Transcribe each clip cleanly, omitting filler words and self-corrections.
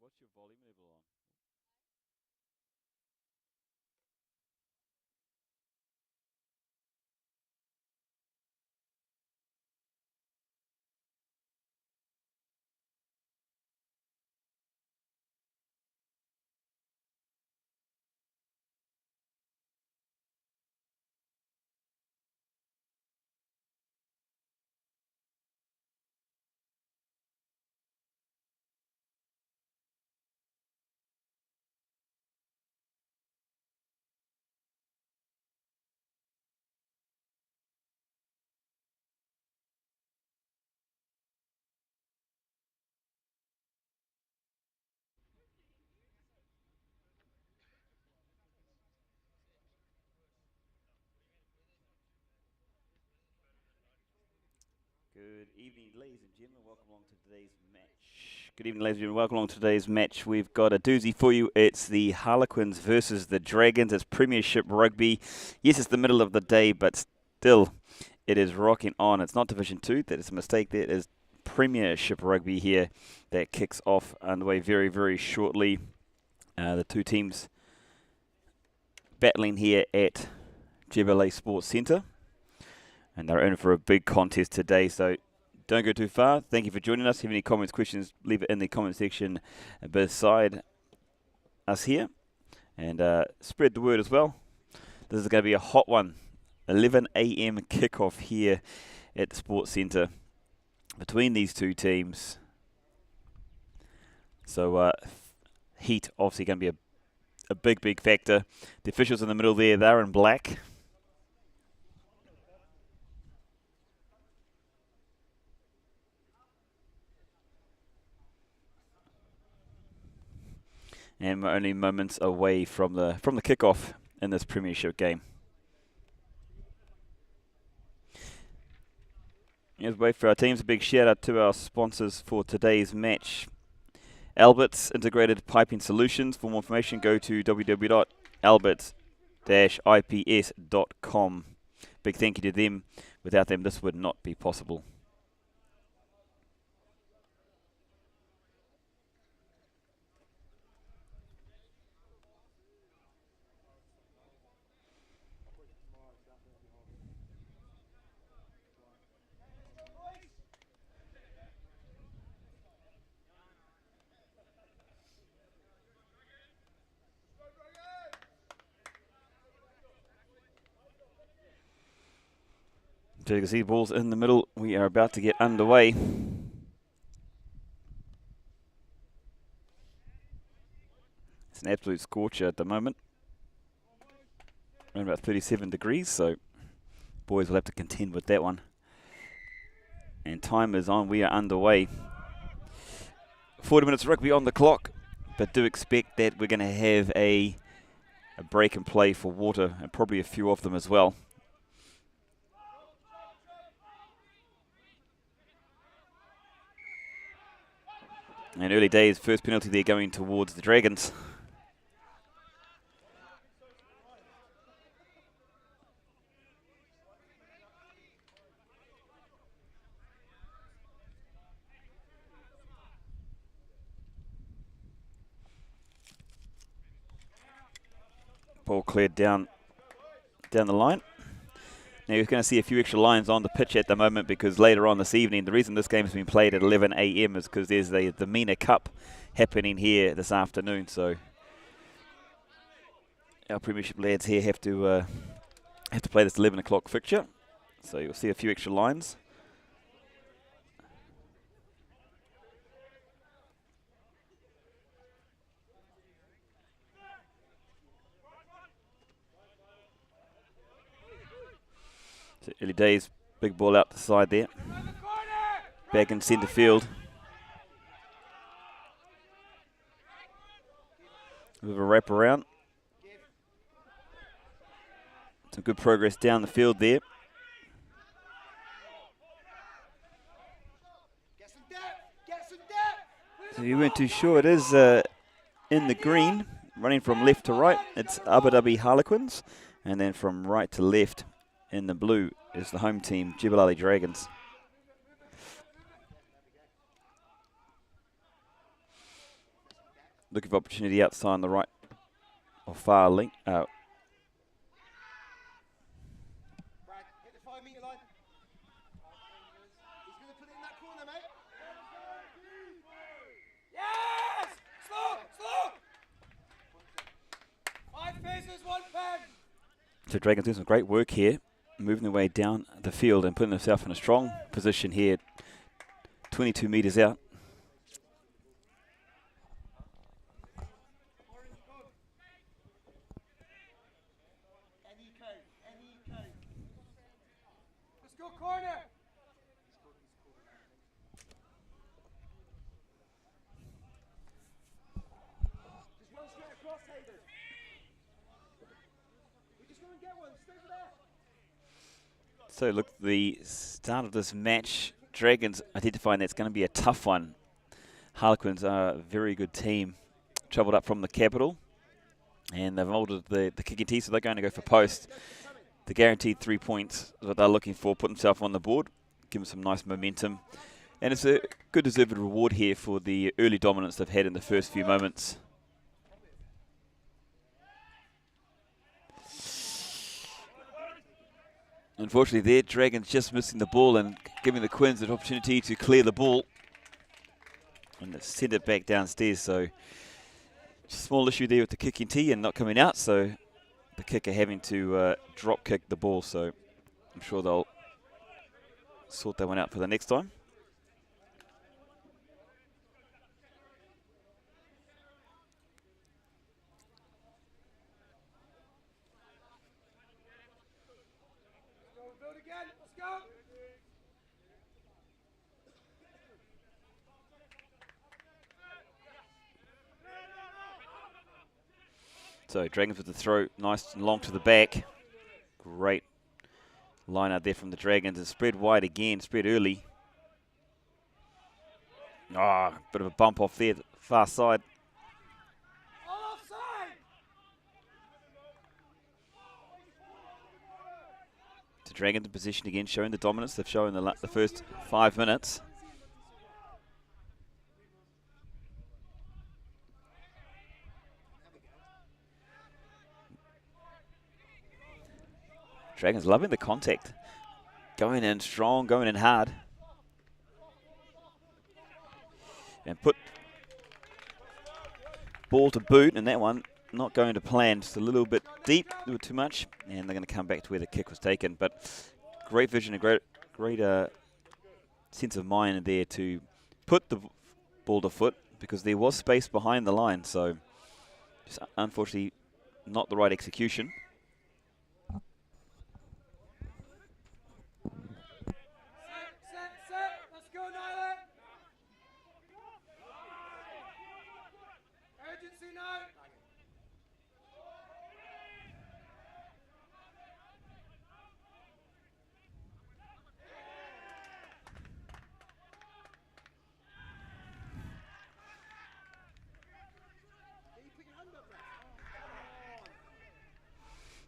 what's your volume level on? Good evening, ladies and gentlemen. Welcome along to today's match. Good evening, ladies and gentlemen. Welcome along to today's match. We've got a doozy for you. It's the Harlequins versus the Dragons. It's Premiership Rugby. Yes, it's the middle of the day, but still, it is rocking on. It's not Division 2. That is a mistake. That is Premiership Rugby here that kicks off underway very, very shortly. The two teams battling here at Jebel Sports Centre. And they're in for a big contest today, so don't go too far. Thank you for joining us. If you have any comments, questions, leave it in the comment section beside us here. And spread the word as well. This is going to be a hot one. 11 a.m. kickoff here at the Sports Centre between these two teams. So heat obviously going to be a big, big factor. The officials in the middle there, they're in black. And we're only moments away from the kickoff in this Premiership game. Let's wait for our teams. A big shout out to our sponsors for today's match. Aalberts Integrated Piping Solutions. For more information, go to www.alberts-ips.com. Big thank you to them. Without them, this would not be possible. So you can see the ball's in the middle. We are about to get underway. It's an absolute scorcher at the moment. Around about 37 degrees, so boys will have to contend with that one. And time is on. We are underway. 40 minutes rugby on the clock, but do expect that we're going to have a break and play for water, and probably a few of them as well. And early days, first penalty there going towards the Dragons. Ball cleared down the line. Now you're going to see a few extra lines on the pitch at the moment because later on this evening, the reason this game has been played at 11 a.m. is because there's the MENA Cup happening here this afternoon. So our Premiership lads here have to play this 11 o'clock fixture. So you'll see a few extra lines. So early days, big ball out the side there. Back in centre field. With a wrap around. Some good progress down the field there. So you weren't too sure. It is in the green, running from left to right. It's Abu Dhabi Harlequins. And then from right to left in the blue is the home team, Jebel Dragons. Looking for opportunity outside on the right or far link. Hit the 5 metre line. He's going to put it in that corner, mate. Yes! Slow! 5 paces, 1 pen. So Dragons doing some great work here, moving their way down the field and putting themselves in a strong position here, 22 metres out. Let's go corner. Just run straight across, Hayden. We just go and get one. Stay for there. So look, the start of this match, Dragons identifying that's going to be a tough one. Harlequins are a very good team, travelled up from the capital, and they've molded the kicking tee, so they're going to go for post. The guaranteed 3 points is what they're looking for, put themselves on the board, give them some nice momentum. And it's a good deserved reward here for the early dominance they've had in the first few moments. Unfortunately there, Dragons just missing the ball and giving the Quins an opportunity to clear the ball. And they've sent it back downstairs, so small issue there with the kicking tee and not coming out, so the kicker having to drop kick the ball, so I'm sure they'll sort that one out for the next time. Build again. Let's go. So Dragons with the throw, nice and long to the back. Great line out there from the Dragons. It's spread wide again, spread early. Bit of a bump off there, far side. Offside. The Dragons in position again, showing the dominance they've shown the first 5 minutes. Dragons loving the contact. Going in strong, going in hard. And put ball to boot, and that one not going to plan. Just a little bit deep, a little too much. And they're going to come back to where the kick was taken. But great vision, a great sense of mind there to put the ball to foot, because there was space behind the line. So just unfortunately not the right execution. Set. Let's go, Nyla. Urgency now.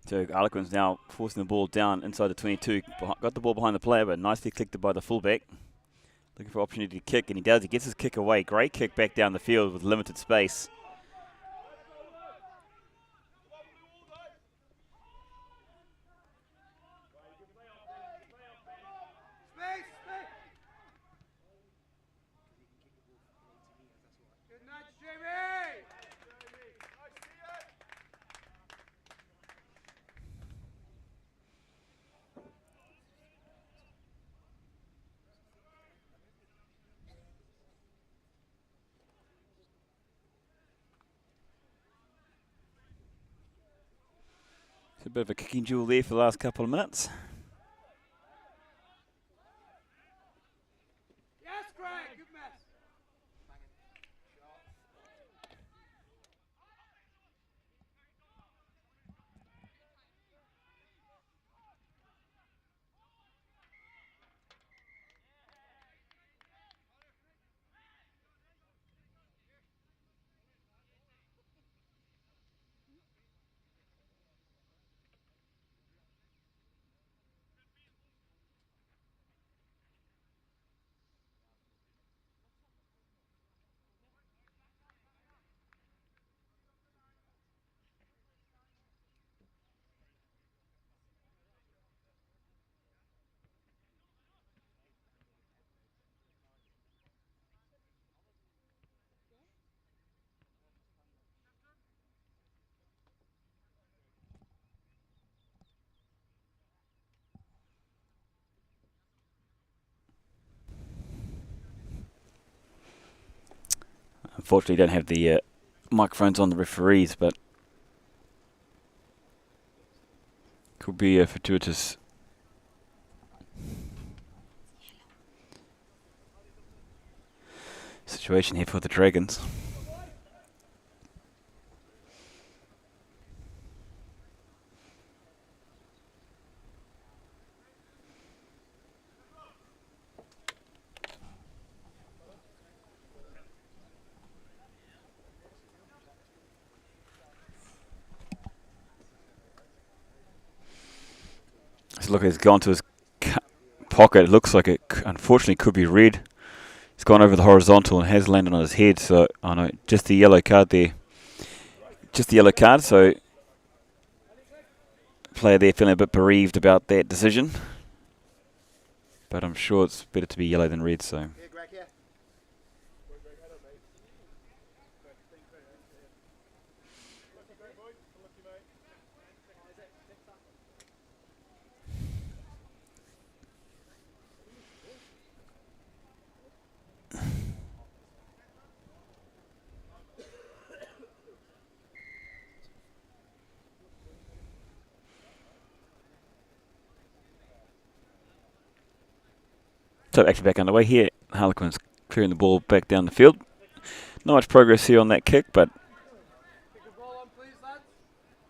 So Harlequins now forcing the ball down inside the 22. Got the ball behind the player, but nicely clicked by the fullback. Looking for opportunity to kick, and he does. He gets his kick away. Great kick back down the field with limited space. Good night, Jamie. It's a bit of a kicking duel there for the last couple of minutes. Yes, Greg. Good mess. Unfortunately, don't have the microphones on the referees, but could be a fortuitous situation here for the Dragons. So look, he's gone to his pocket. It looks like it unfortunately could be red. He's gone over the horizontal and has landed on his head. So, I know, just the yellow card there. Just the yellow card, so player there feeling a bit bereaved about that decision. But I'm sure it's better to be yellow than red, so. So actually back underway here. Harlequins clearing the ball back down the field. Not much progress here on that kick, but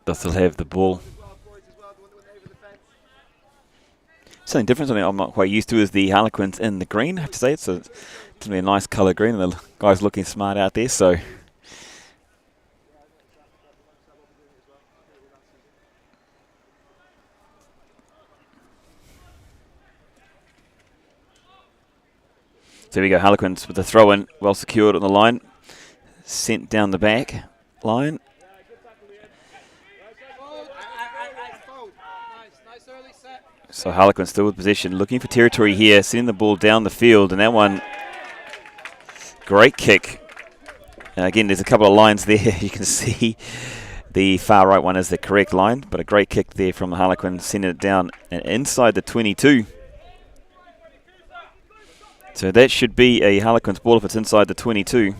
they'll still have the ball. Something different, something I'm not quite used to, is the Harlequins in the green, I have to say. It's to me a nice colour green, and the guy's looking smart out there, so. So here we go, Harlequins with the throw in, well secured on the line. Sent down the back line. So Harlequins still with possession, looking for territory here, sending the ball down the field, and that one, great kick. Again, there's a couple of lines there. You can see the far right one is the correct line, but a great kick there from the Harlequins, sending it down and inside the 22. So that should be a Harlequins ball if it's inside the 22.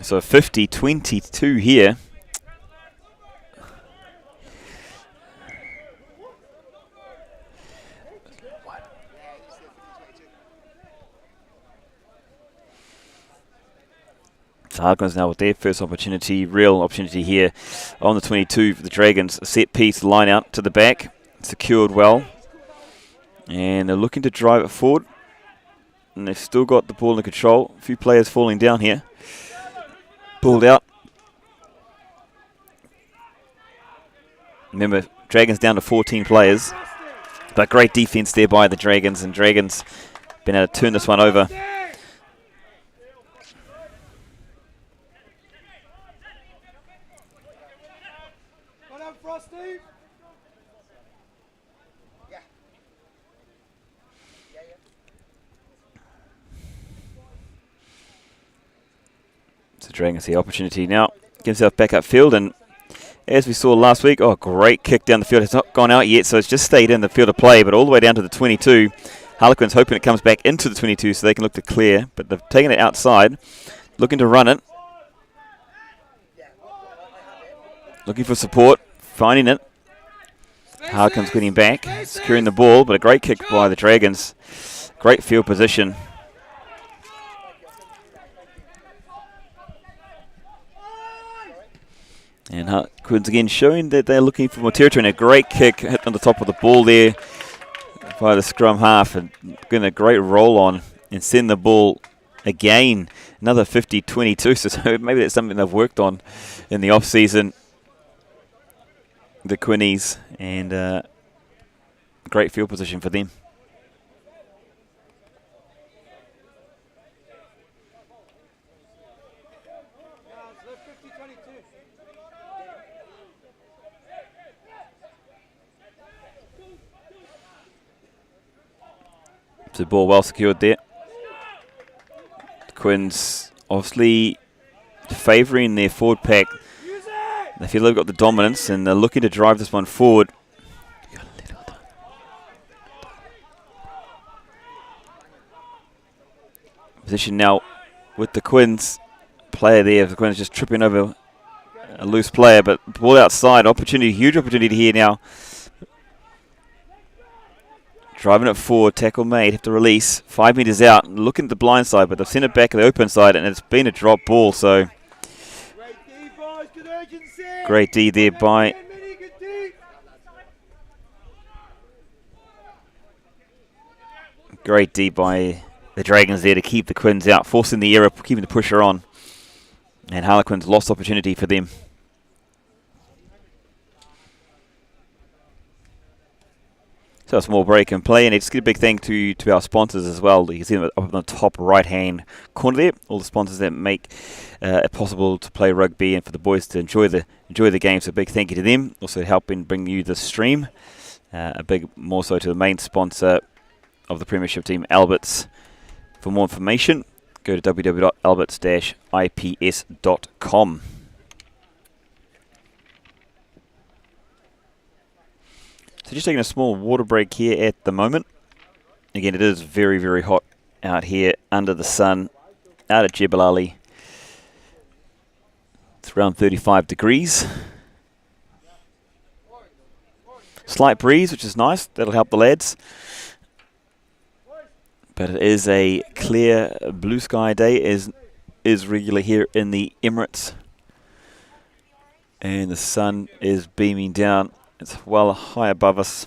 So 50-22 here. So Harlequins now with their first opportunity, real opportunity here on the 22 for the Dragons. A set piece, line out to the back, secured well. And they're looking to drive it forward. And they've still got the ball under control. A few players falling down here. Pulled out. Remember, Dragons down to 14 players. But great defence there by the Dragons. And Dragons been able to turn this one over. So Dragons the opportunity now. Gives himself back upfield, and as we saw last week, great kick down the field. It's not gone out yet, so it's just stayed in the field of play, but all the way down to the 22. Harlequins hoping it comes back into the 22 so they can look to clear, but they've taken it outside, looking to run it. Looking for support, finding it. Harlequins getting back, securing the ball, but a great kick by the Dragons. Great field position. And Harlequins again showing that they're looking for more territory, and a great kick hit on the top of the ball there by the scrum half, and getting a great roll on and send the ball again. Another 50-22, so maybe that's something they've worked on in the off-season, the Quinnies, and great field position for them. So ball well secured there. The Quins obviously favouring their forward pack. They feel they've got the dominance and they're looking to drive this one forward. Position now with the Quins. Player there. The Quins just tripping over a loose player, but ball outside. Opportunity, huge opportunity here now. Driving it forward, tackle made, have to release. 5 metres out, looking at the blind side, but they've sent it back at the open side, and it's been a drop ball, so great D there by the Dragons there to keep the Quins out, forcing the error, keeping the pressure on. And Harlequins lost opportunity for them. So a small break in play, and it's a big thank to our sponsors as well. You can see them up in the top right-hand corner there. All the sponsors that make it possible to play rugby and for the boys to enjoy the game. So a big thank you to them. Also helping bring you the stream. A big more so to the main sponsor of the Premiership team, Aalberts. For more information, go to www.alberts-ips.com. So just taking a small water break here at the moment. Again, it is very, very hot out here under the sun, out at Jebel Ali. It's around 35 degrees. Slight breeze, which is nice. That'll help the lads. But it is a clear blue sky day, is regular here in the Emirates. And the sun is beaming down. It's well high above us.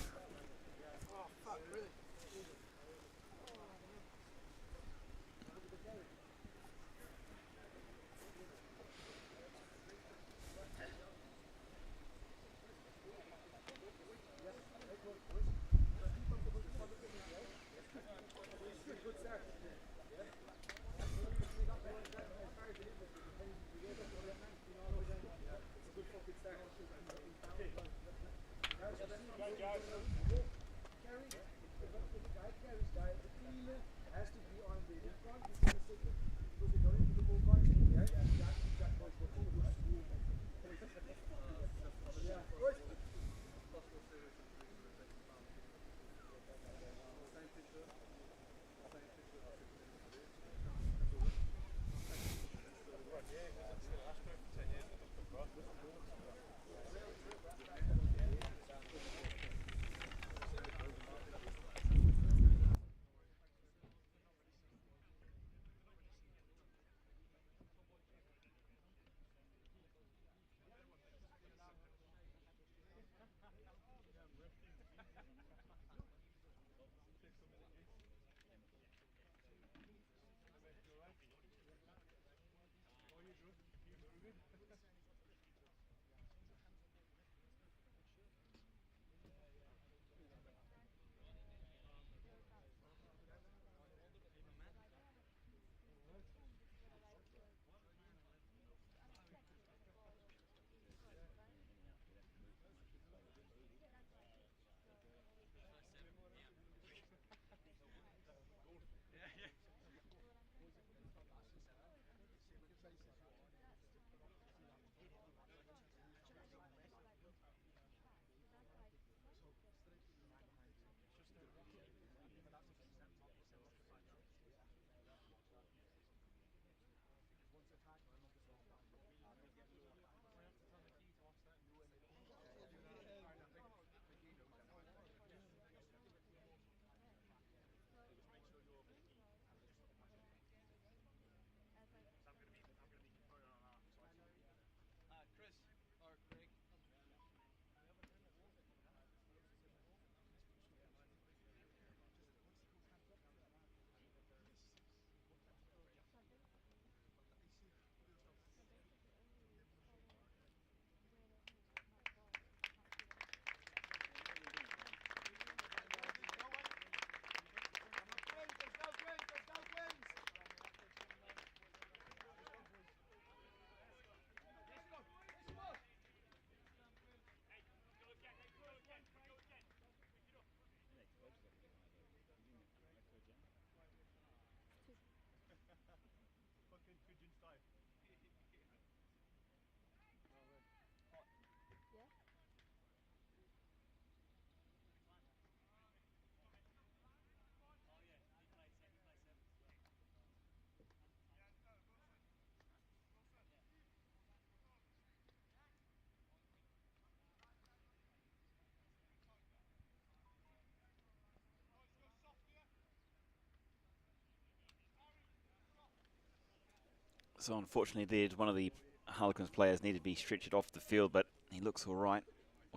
So unfortunately, there's one of the Harlequins players needed to be stretched off the field, but he looks all right,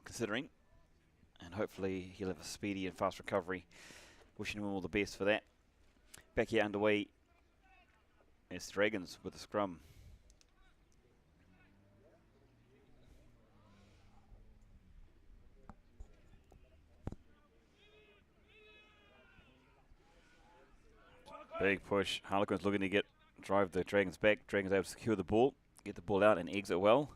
considering. And hopefully he'll have a speedy and fast recovery. Wishing him all the best for that. Back here underway is Dragons with the scrum. Big push. Harlequins looking to drive the Dragons back. Dragons able to secure the ball, get the ball out and exit well.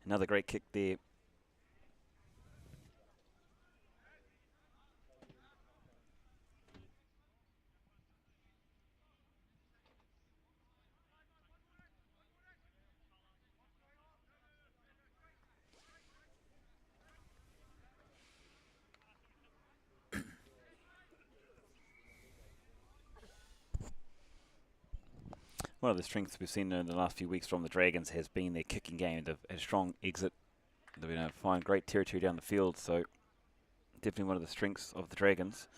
Another great kick there. One of the strengths we've seen in the last few weeks from the Dragons has been their kicking game. They've had a strong exit. They've been able to find great territory down the field, so definitely one of the strengths of the Dragons.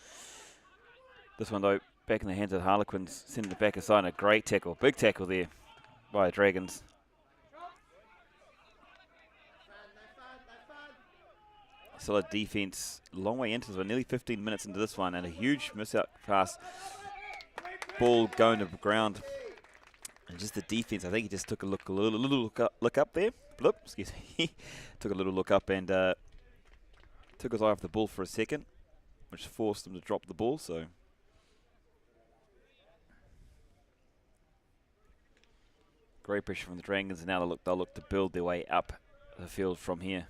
This one, though, back in the hands of the Harlequins, sending it back aside. A great tackle, big tackle there by the Dragons. Solid defense, long way into this one, nearly 15 minutes into this one, and a huge miss-out pass. Ball going to the ground. And just the defense, I think he just took a little look up there. Bloop, excuse me. Took a little look up and took his eye off the ball for a second, which forced him to drop the ball. So great pressure from the Dragons, and now they'll look to build their way up the field from here.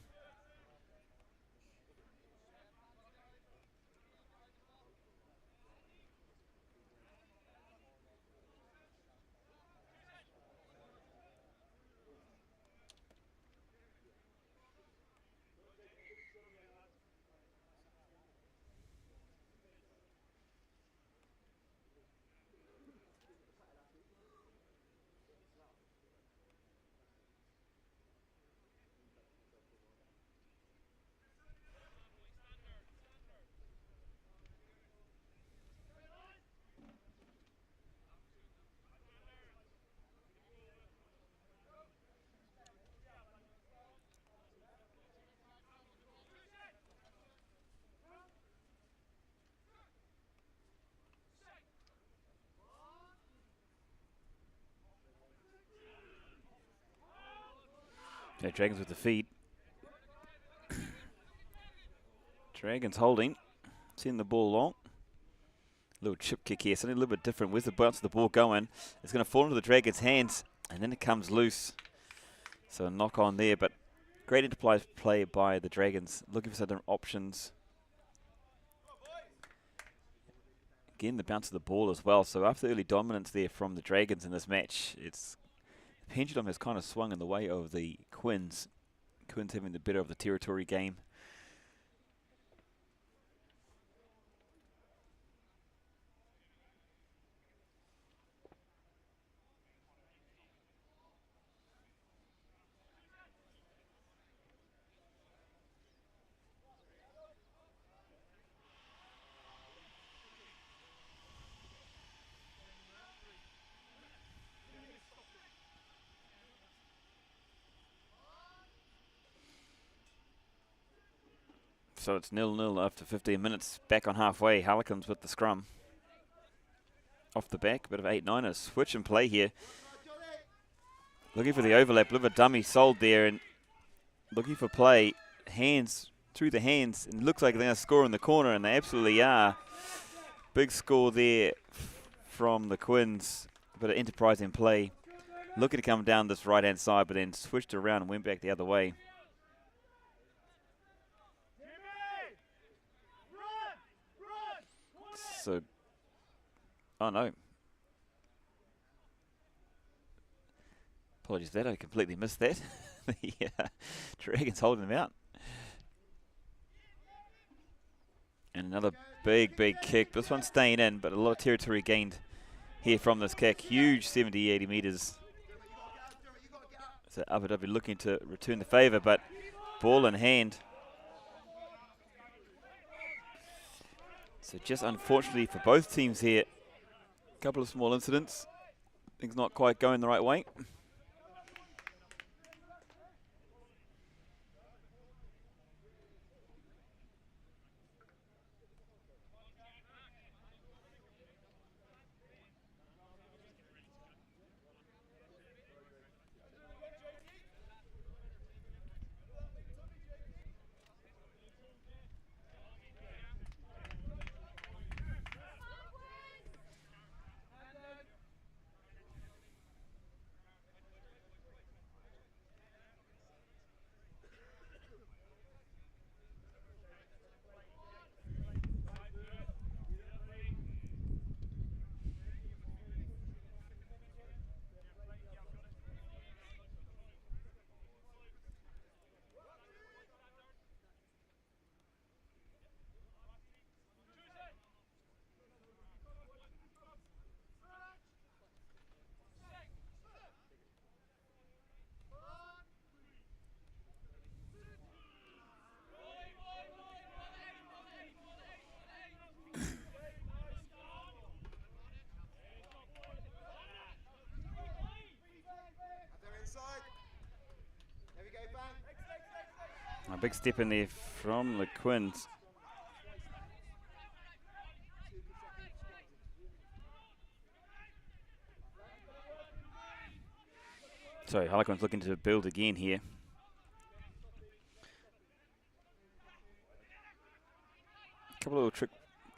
Yeah, Dragons with the feed. Dragons holding. Send the ball long. Little chip kick here, something a little bit different. Where's the bounce of the ball going? It's going to fall into the Dragons' hands, and then it comes loose. So a knock on there, but great enterprise play by the Dragons. Looking for some different options. Again, the bounce of the ball as well. So after the early dominance there from the Dragons in this match, the pendulum has kind of swung in the way of the Quins. Quins having the better of the territory game. So it's 0-0 after 15 minutes. Back on halfway. Harlequins with the scrum. Off the back. Bit of 8-9. Switch and play here. Looking for the overlap. Live a dummy sold there. And looking for play. Hands through the hands. And looks like they're going to score in the corner. And they absolutely are. Big score there from the Quins. A bit of enterprise in play. Looking to come down this right-hand side. But then switched around and went back the other way. So, oh no. Apologies for that, I completely missed that. Yeah, Dragons holding them out. And another big kick. This one's staying in, but a lot of territory gained here from this kick. Huge 70, 80 metres. So Abu Dhabi looking to return the favour, but ball in hand. So just unfortunately for both teams here, a couple of small incidents. Things not quite going the right way. A big step in there from the Quins. Sorry, Harlequins looking to build again here. A couple of little trick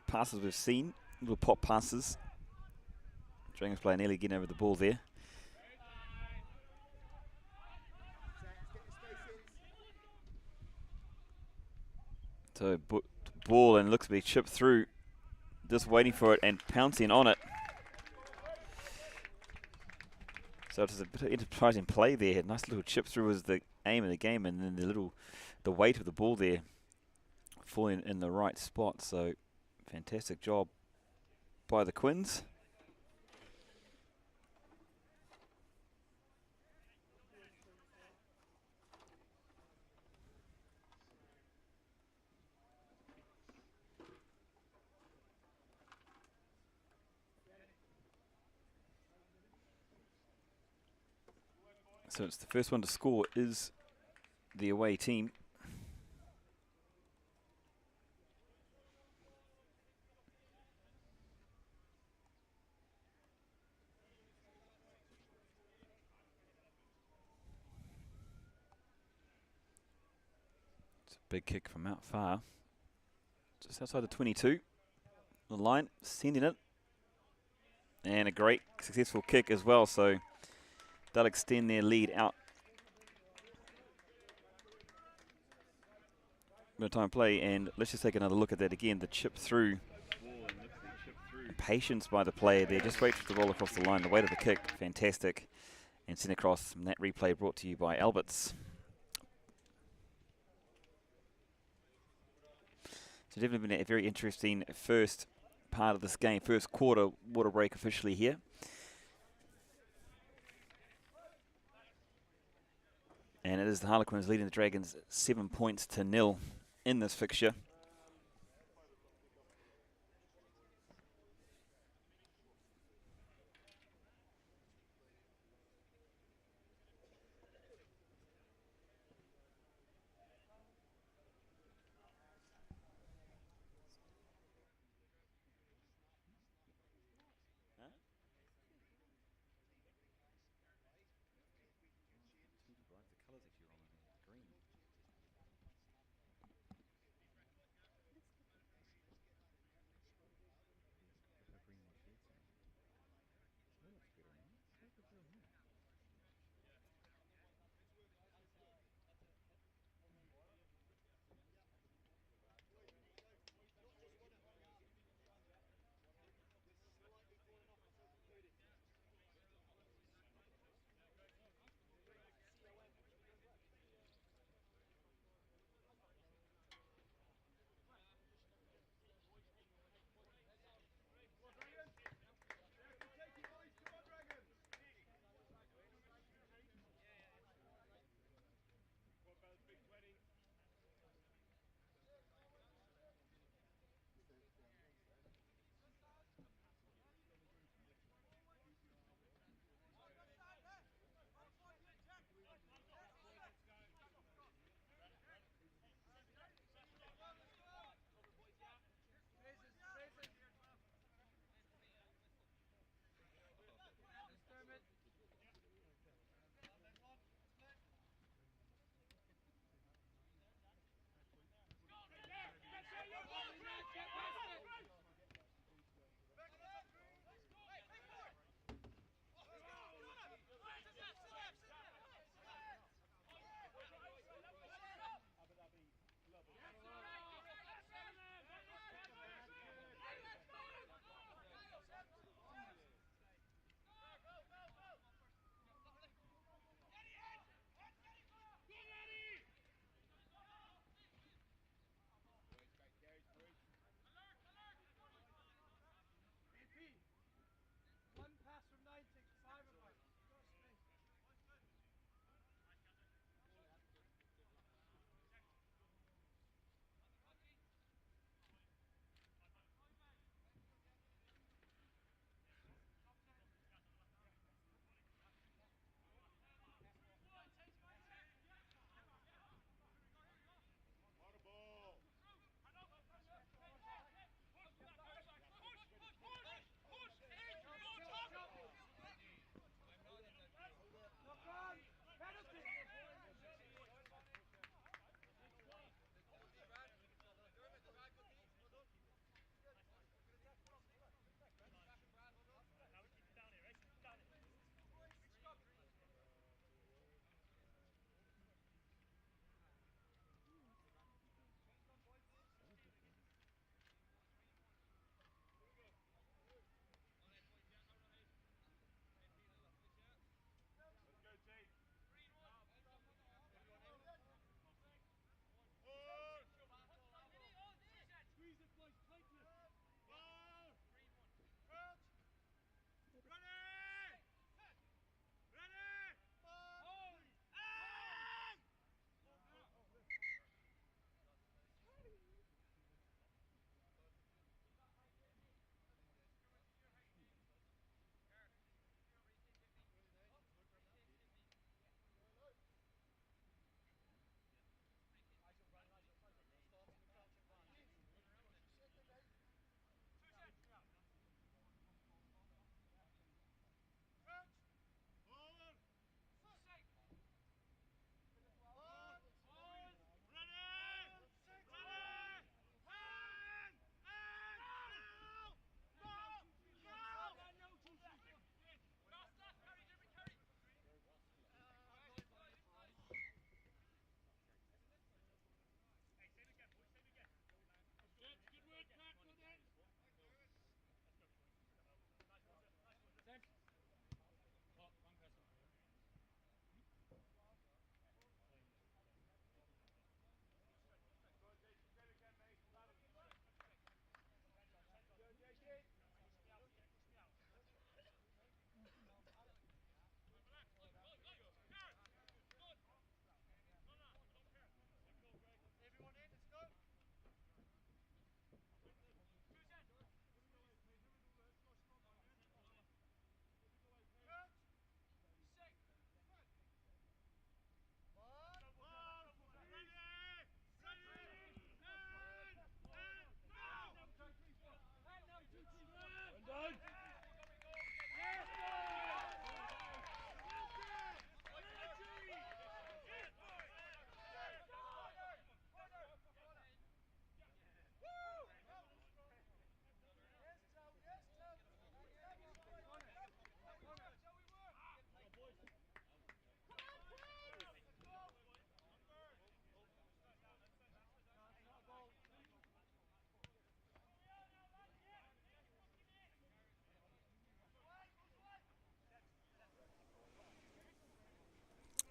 passes we've seen, little pop passes. Dragons player nearly getting over the ball there. So ball and looks to be chipped through. Just waiting for it and pouncing on it. So it's a bit of enterprising play there. Nice little chip through was the aim of the game, and then the weight of the ball there falling in the right spot. So fantastic job by the Quins. So it's the first one to score is the away team. It's a big kick from out far. Just outside the 22. The line, sending it. And a great successful kick as well, so they'll extend their lead out. Bit of time play, and let's just take another look at that again. The chip through. Patience by the player there. Just wait for the roll across the line. The weight of the kick, fantastic. And sent across. And that replay brought to you by Aalberts. So definitely been a very interesting first part of this game. First quarter, water break officially here. And it is the Harlequins leading the Dragons 7 points to 0 in this fixture.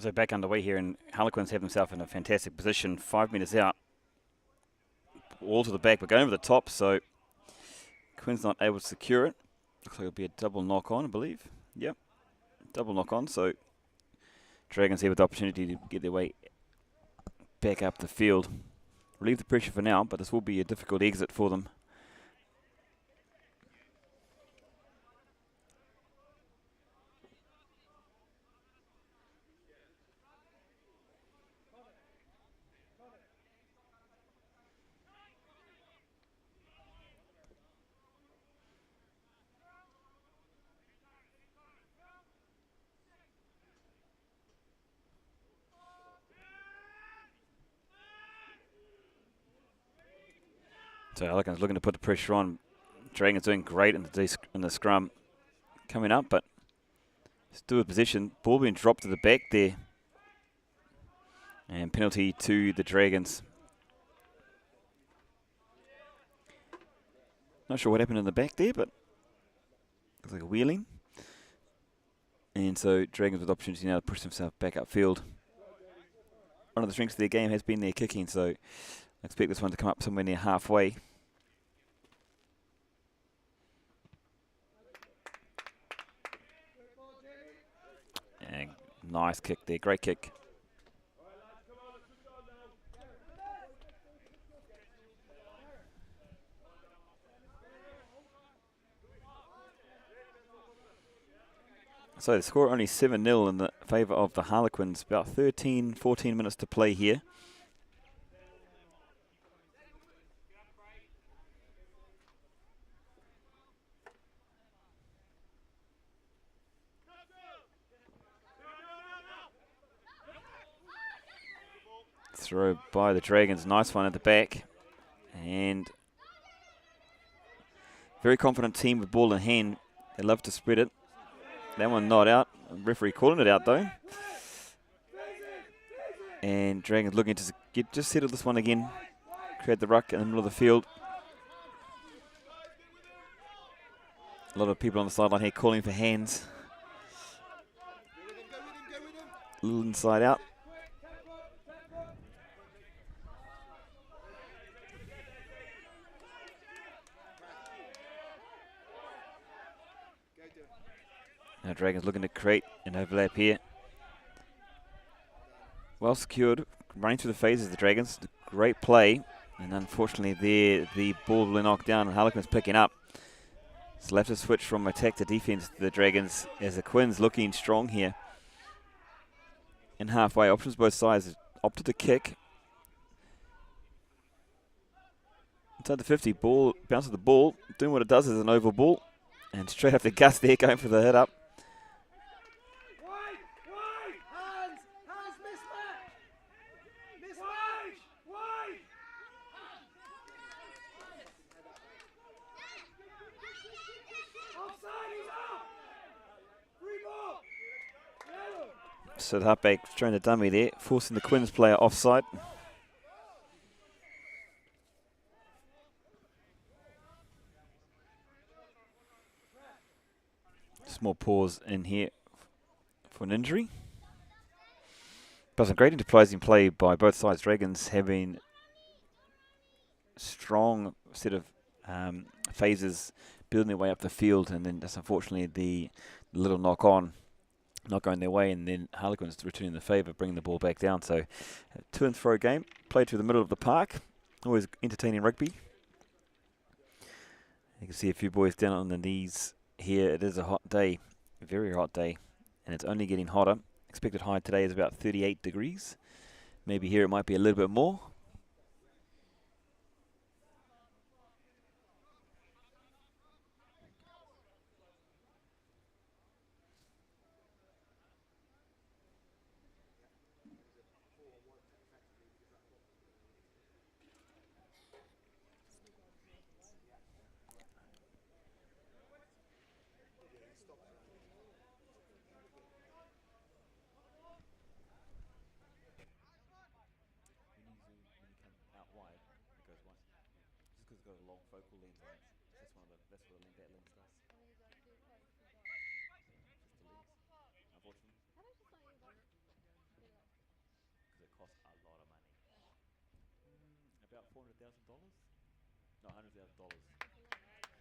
So back underway here, and Harlequins have themselves in a fantastic position. 5 metres out. All to the back, but going over the top, so Quinn's not able to secure it. Looks like it'll be a double knock on, I believe. Yep, double knock on, so Dragons here with the opportunity to get their way back up the field. Relieve the pressure for now, but this will be a difficult exit for them. So Harlequins looking to put the pressure on. Dragons doing great in the scrum coming up, but still with position. Ball being dropped to the back there. And penalty to the Dragons. Not sure what happened in the back there, but looks like a wheeling. And so Dragons with opportunity now to push themselves back upfield. One of the strengths of their game has been their kicking, so I expect this one to come up somewhere near halfway. And nice kick there, great kick. So the score only 7-0 in the favour of the Harlequins. About 13, 14 minutes to play here. Throw by the Dragons, nice one at the back. And very confident team with ball in hand. They love to spread it. That one not out. Referee calling it out though. And Dragons looking to just settle this one again. Create the ruck in the middle of the field. A lot of people on the sideline here calling for hands. A little inside out. Now Dragons looking to create an overlap here. Well secured, running through the phases of the Dragons. Great play, and unfortunately there the ball will knock down and Harlequins picking up. So they'll have to switch from attack to defence to the Dragons as the Quins looking strong here. In halfway, options both sides, opted to kick. Inside the 50, ball, bounces the ball, doing what it does as an oval ball. And straight after Gus there going for the hit up. So the halfback throwing the dummy there, forcing the Quins player offside. Small pause in here for an injury. But some great enterprising play by both sides. Dragons having strong set of phases, building their way up the field, and then just unfortunately the little knock on not going their way, and then Harlequins returning the favour, bringing the ball back down. So a to and fro game, played through the middle of the park. Always entertaining rugby. You can see a few boys down on the knees here. It is a hot day, a very hot day, and it's only getting hotter. Expected high today is about 38 degrees. Maybe here it might be a little bit more. Got a long focal lens on it. That's what that lens does. Just the lens, unfortunately. cost a lot of money. About $400,000? No, $100,000.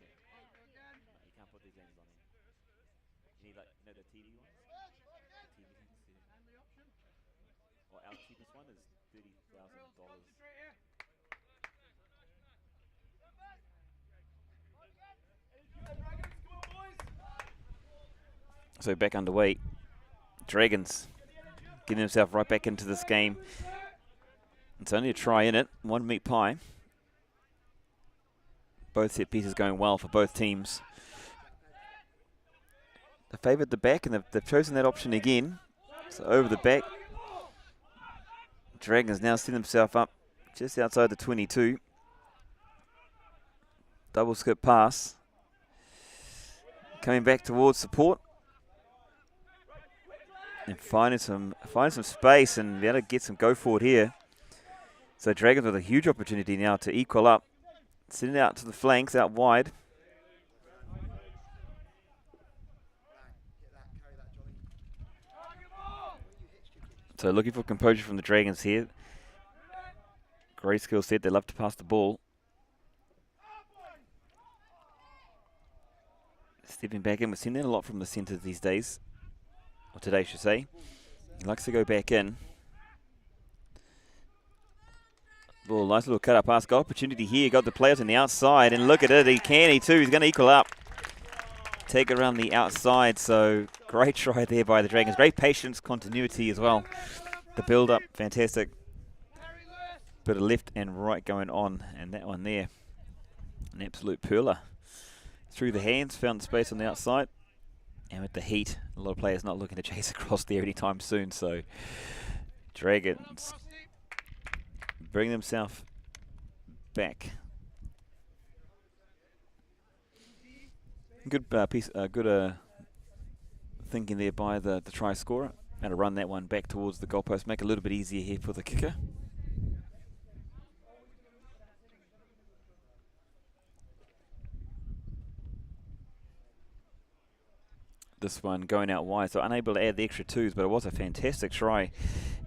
Yeah. No, you can't put these lenses on here. You need, like, you know, the TV ones? The TV things, yeah. Well, our cheapest one is $30,000. So back underway. Dragons getting himself right back into this game. It's only a try in it, 1 meat pie. Both set pieces going well for both teams. They favoured the back, and they've chosen that option again. So over the back. Dragons now set himself up just outside the 22. Double skip pass. Coming back towards support. And finding some space and be able to get some go forward here. So Dragons with a huge opportunity now to equal up. Sending out to the flanks, out wide. So looking for composure from the Dragons here. Great skill set, they love to pass the ball. Stepping back in, we're seeing that a lot from the centre these days. Or today, I should say. He likes to go back in. Ball, nice little cut-up pass. Got opportunity here. Got the players on the outside. And look at it. He can. He too. He's going to equal up. Take it around the outside. So great try there by the Dragons. Great patience, continuity as well. The build-up, fantastic. Bit of left and right going on. And that one there, an absolute pearler. Through the hands. Found the space on the outside. And with the heat, a lot of players not looking to chase across there anytime soon. So Dragons bring themselves back. Good good thinking there by the try scorer. And to run that one back towards the goalpost, make it a little bit easier here for the kicker. This one going out wide, so unable to add the extra twos, but it was a fantastic try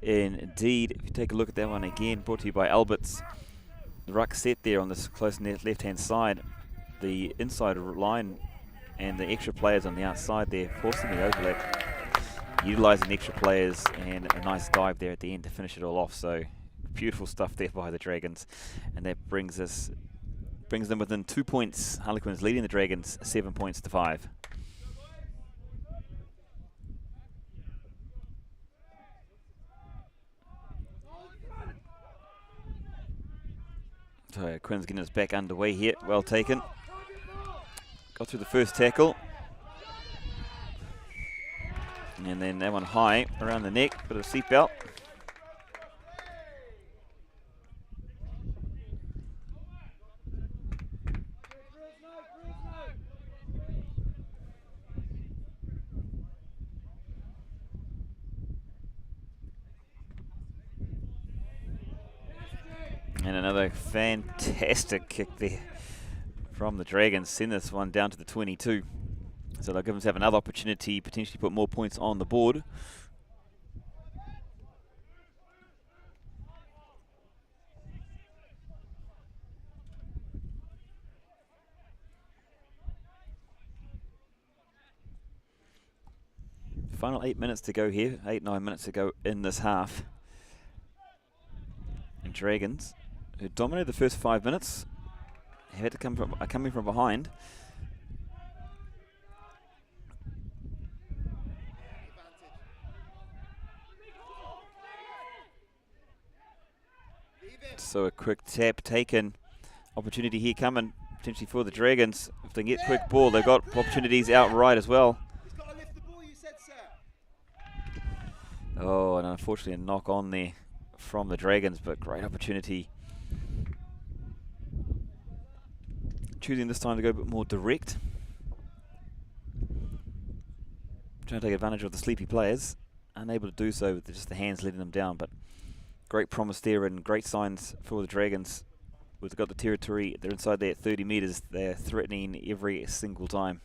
indeed. If you take a look at that one again, brought to you by Aalberts. The ruck set there on this close left-hand side. The inside line and the extra players on the outside there, forcing the overlap. Utilising extra players and a nice dive there at the end to finish it all off. So beautiful stuff there by the Dragons. And that brings them within 2 points. Harlequins leading the Dragons 7 points to 5. So Quinn's getting us back underway here. Well taken. Got through the first tackle. And then that one high around the neck. Bit of seatbelt. And another fantastic kick there from the Dragons. Send this one down to the 22. So they'll give themselves another opportunity, potentially put more points on the board. Final 8 minutes to go here, 8-9 minutes to go in this half. And Dragons, who dominated the first 5 minutes, have had to coming from behind. So a quick tap taken. Opportunity here coming, potentially for the Dragons. If they can get quick ball, they've got opportunities outright as well. Oh, and unfortunately a knock on there from the Dragons, but great opportunity. Choosing this time to go a bit more direct. Trying to take advantage of the sleepy players. Unable to do so with just the hands letting them down, but great promise there and great signs for the Dragons. We've got the territory, they're inside there at 30 metres. They're threatening every single time.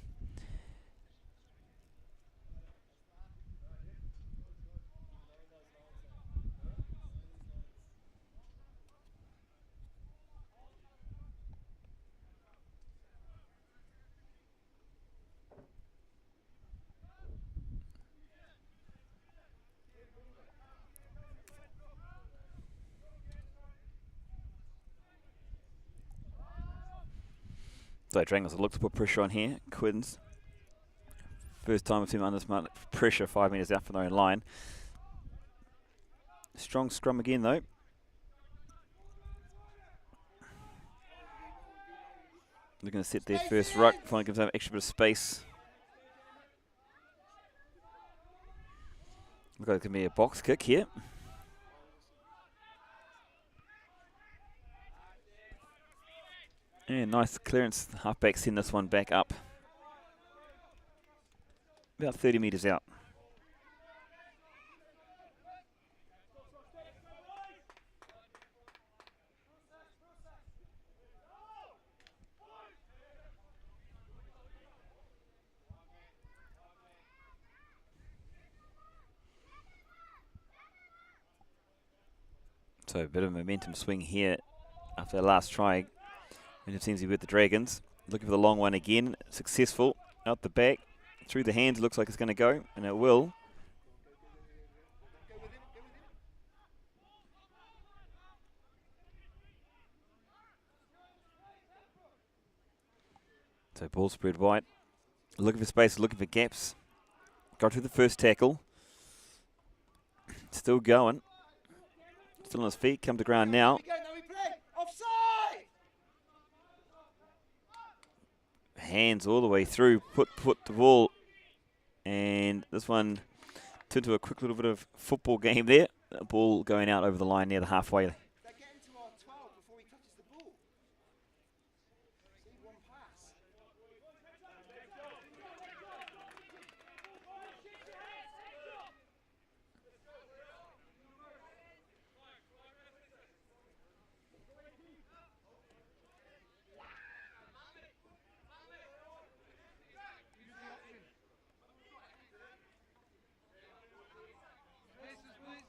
So Dragons look to put pressure on here. Quins. First time we've seen them under this much pressure 5 metres out from their own line. Strong scrum again though. Looking to set their first ruck. Finally gives them an extra bit of space. Looks like it can be a box kick here. And nice clearance. Halfback send this one back up. About 30 metres out. So a bit of a momentum swing here after the last try. And it seems to be with the Dragons. Looking for the long one again. Successful. Out the back. Through the hands. Looks like it's going to go. And it will. So ball spread wide. Looking for space. Looking for gaps. Got through the first tackle. Still going. Still on his feet. Come to ground now. Hands all the way through. Put the ball. And this one turned to a quick little bit of football game there. The ball going out over the line near the halfway.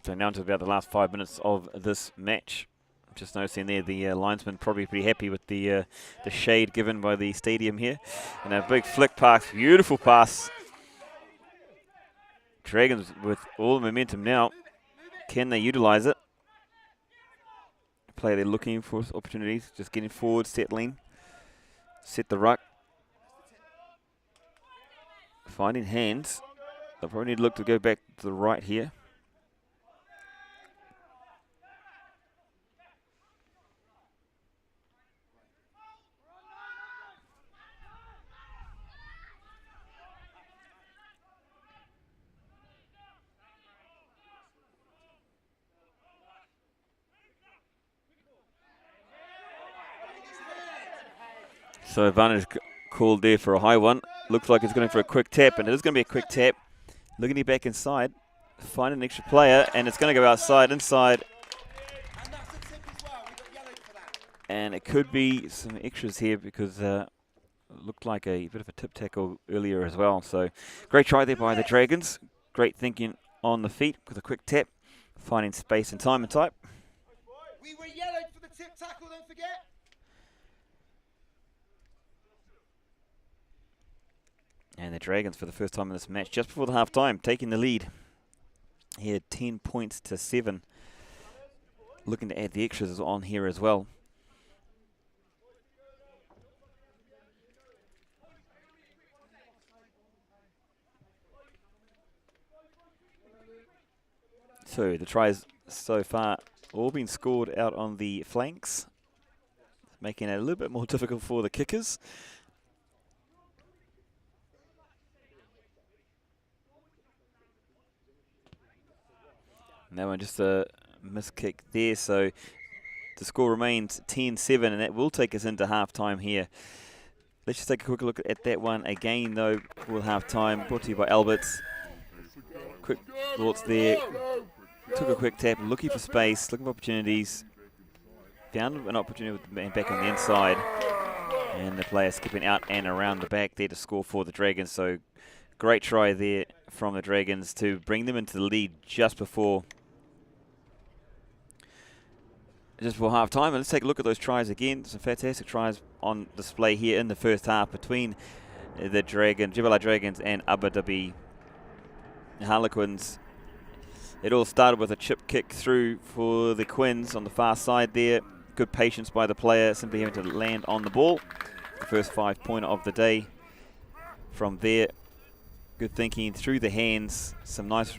So now to about the last 5 minutes of this match. Just noticing there the linesman probably pretty happy with the shade given by the stadium here. And a big flick pass, beautiful pass. Dragons with all the momentum now. Can they utilise it? Player they're looking for opportunities, just getting forward, settling. Set the ruck. Finding hands. They'll probably need to look to go back to the right here. So advantage called there for a high one. Looks like it's going for a quick tap, and it is going to be a quick tap. Looking to get back inside, find an extra player, and it's going to go outside, inside. And it could be some extras here because it looked like a bit of a tip tackle earlier as well. So great try there by the Dragons. Great thinking on the feet with a quick tap, finding space and time and type. We were yellowed for the tip tackle, don't forget. And the Dragons, for the first time in this match, just before the half-time, taking the lead. Here, 10 points to 7. Looking to add the extras on here as well. So the tries so far all been scored out on the flanks, making it a little bit more difficult for the kickers. And that one just a missed kick there, so the score remains 10-7, and that will take us into half-time here. Let's just take a quick look at that one again, though, for half-time. Brought to you by Aalberts. Quick thoughts there. Took a quick tap, looking for space, looking for opportunities. Found an opportunity with the man back on the inside. And the player skipping out and around the back there to score for the Dragons. So great try there from the Dragons to bring them into the lead just before half-time. And let's take a look at those tries again. Some fantastic tries on display here in the first half between the Jebel Dragons and Abu Dhabi Harlequins. It all started with a chip kick through for the Quins on the far side there. Good patience by the player, simply having to land on the ball. The first 5-pointer of the day. From there, good thinking through the hands, some nice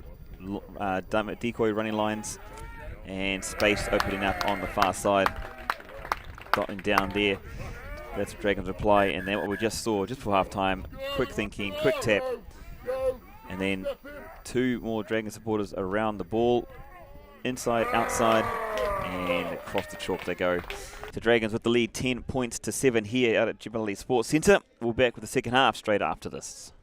decoy running lines, and space opening up on the far side. Dotting down there. That's Dragons reply, and then what we just saw just before half time, quick thinking, quick tap, and then 2 more Dragon supporters around the ball, inside, outside, and across the chalk they go. The Dragons with the lead 10 points to 7 here out at Jebel Sports Centre. We'll be back with the second half straight after this.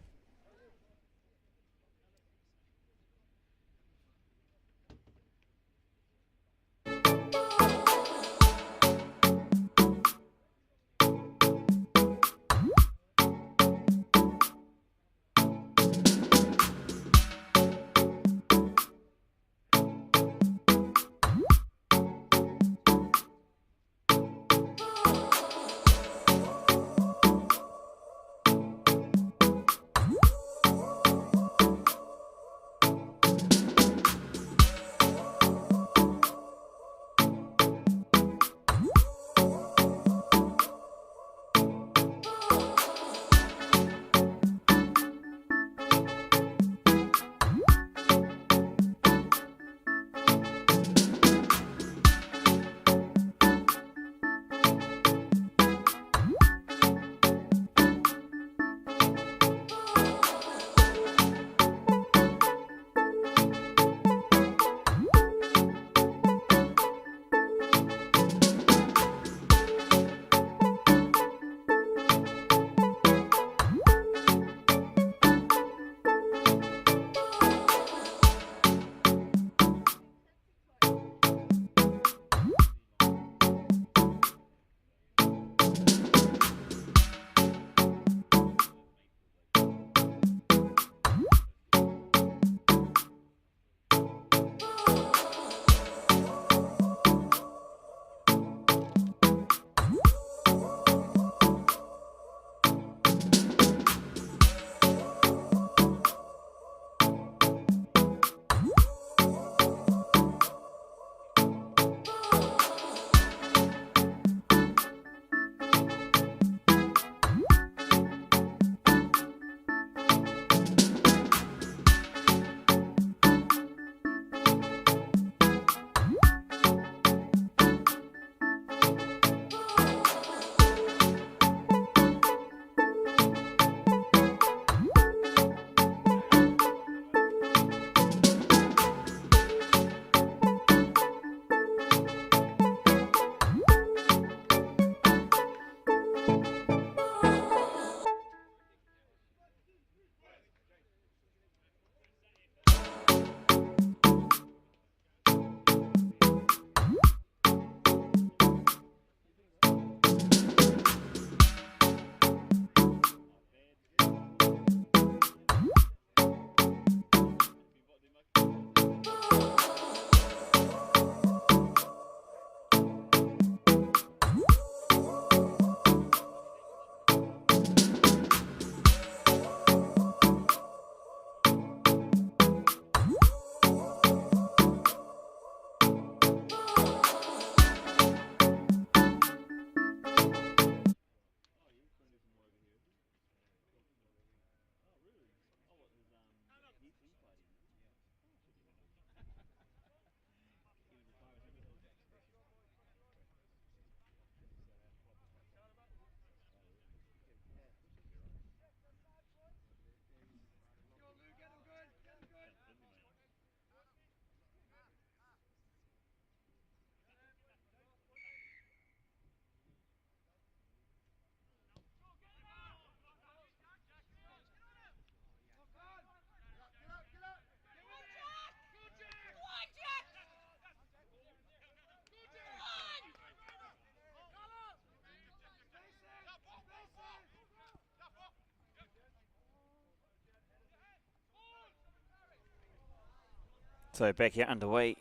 So back here underway,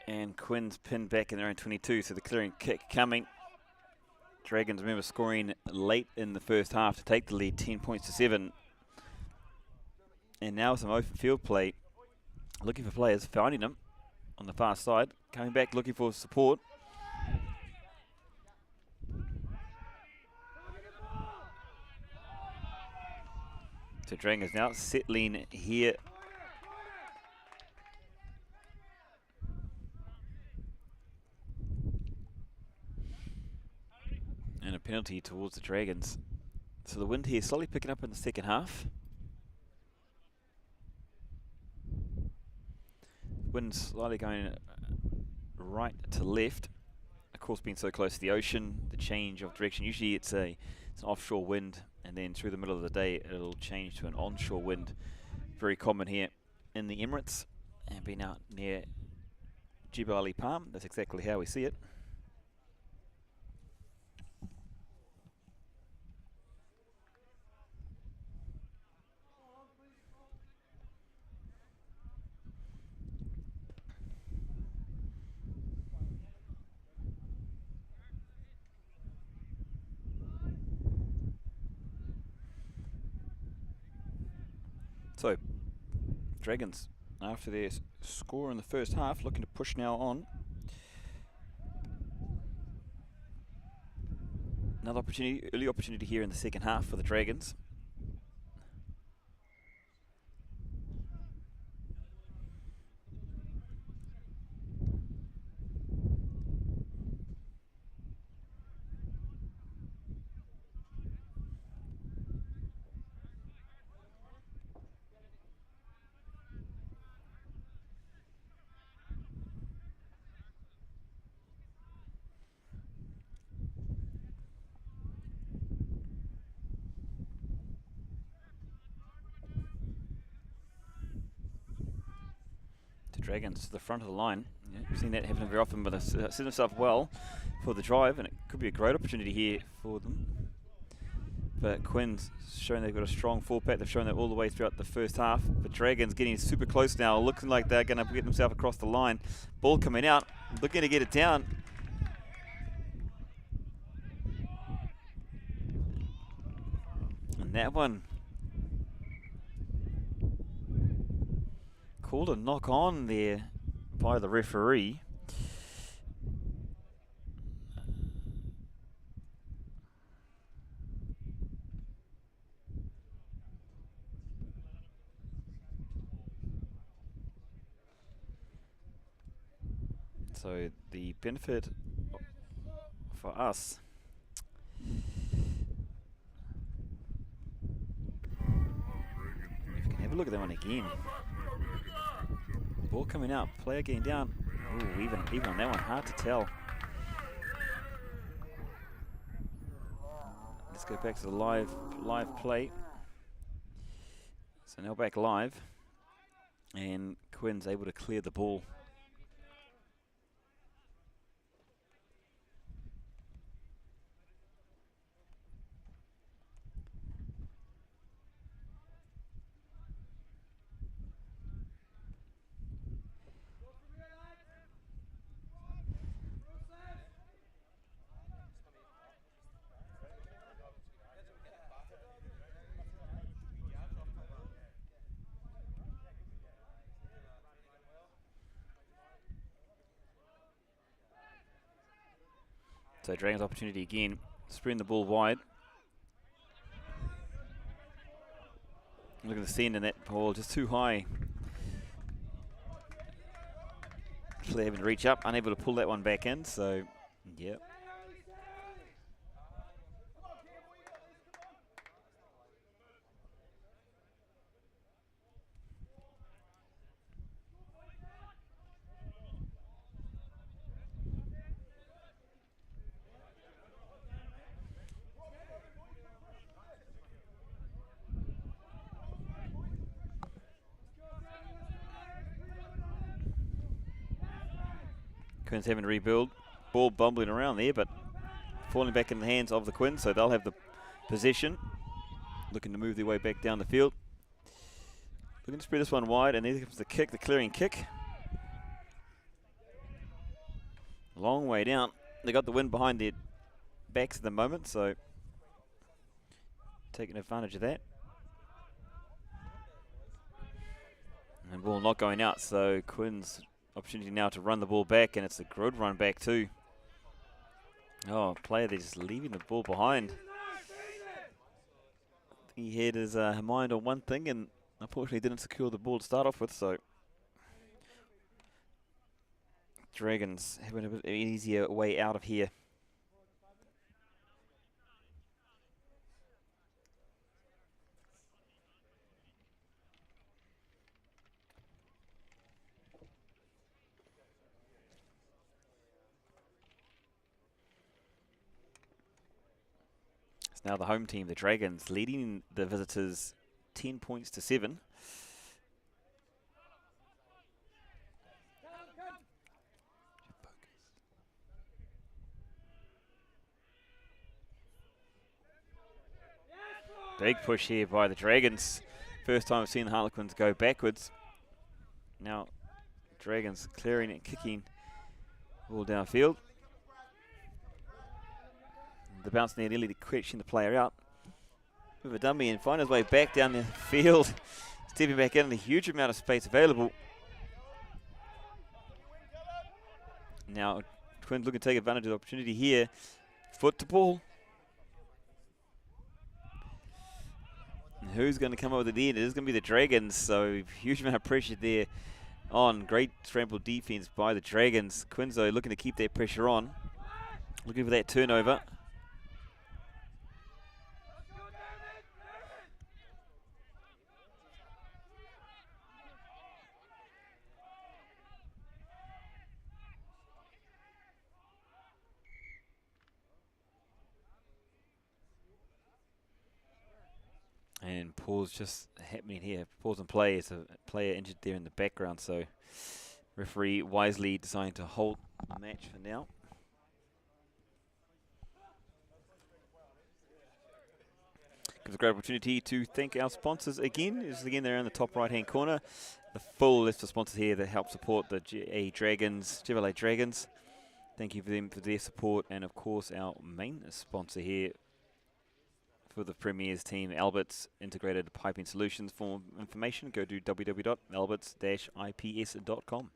and Quinn's pinned back in their own 22, so the clearing kick coming. Dragons, remember, scoring late in the first half to take the lead, 10 points to 7. And now some open field play, looking for players, finding them on the far side, coming back looking for support. So Dragons now settling here. And a penalty towards the Dragons. So the wind here slowly picking up in the second half. Wind slightly going right to left. Of course, being so close to the ocean, the change of direction. Usually it's an offshore wind, and then through the middle of the day it'll change to an onshore wind. Very common here in the Emirates, and being out near Jebel, that's exactly how we see it. So, Dragons, after their score in the first half, looking to push now on. Another opportunity, early opportunity here in the second half for the Dragons. Dragons to the front of the line. Yeah, we've seen that happen very often, but they set themselves well for the drive, and it could be a great opportunity here for them. But Quinn's shown they've got a strong full pack. They've shown that all the way throughout the first half. But Dragons getting super close now, looking like they're going to get themselves across the line. Ball coming out, looking to get it down. And that one called a knock on there by the referee. So the benefit for us, if you can have a look at that one again. Ball coming out, player getting down. Ooh, even on that one, hard to tell. Let's go back to the live play. So now back live, and Quinn's able to clear the ball. So Dragons opportunity again, spreading the ball wide. Look at the send in that ball, just too high. Player having to reach up, unable to pull that one back in, so yeah. Quins having to rebuild. Ball bumbling around there, but falling back in the hands of the Quins, so they'll have the possession. Looking to move their way back down the field. Looking to spread this one wide, and there comes the kick, the clearing kick. Long way down. They got the wind behind their backs at the moment, so taking advantage of that. And ball not going out, so Quins opportunity now to run the ball back, and it's a good run back too. Oh, player, they're just leaving the ball behind. he had his mind on one thing and unfortunately didn't secure the ball to start off with, so Dragons having a bit of an easier way out of here. It's now the home team, the Dragons, leading the visitors 10 points to 7. Big push here by the Dragons. First time I've seen the Harlequins go backwards. Now Dragons clearing and kicking all downfield. The bounce there nearly catching the player out. With a dummy and find his way back down the field. Stepping back in, a huge amount of space available. Now Twins looking to take advantage of the opportunity here. Foot to ball. And who's going to come up with the end? It is going to be the Dragons, so huge amount of pressure there on. Great scramble defense by the Dragons. Quinzo looking to keep that pressure on. Looking for that turnover. And pause just happening here. Pause and play. It's a player injured there in the background, so referee wisely deciding to hold the match for now. Gives a great opportunity to thank our sponsors again. This is again there in the top right hand corner. The full list of sponsors here that help support the Jebel Dragons. Thank you for them for their support, and of course our main sponsor here for the Premier's team, Aalberts Integrated Piping Solutions. For more information, go to www.alberts-ips.com.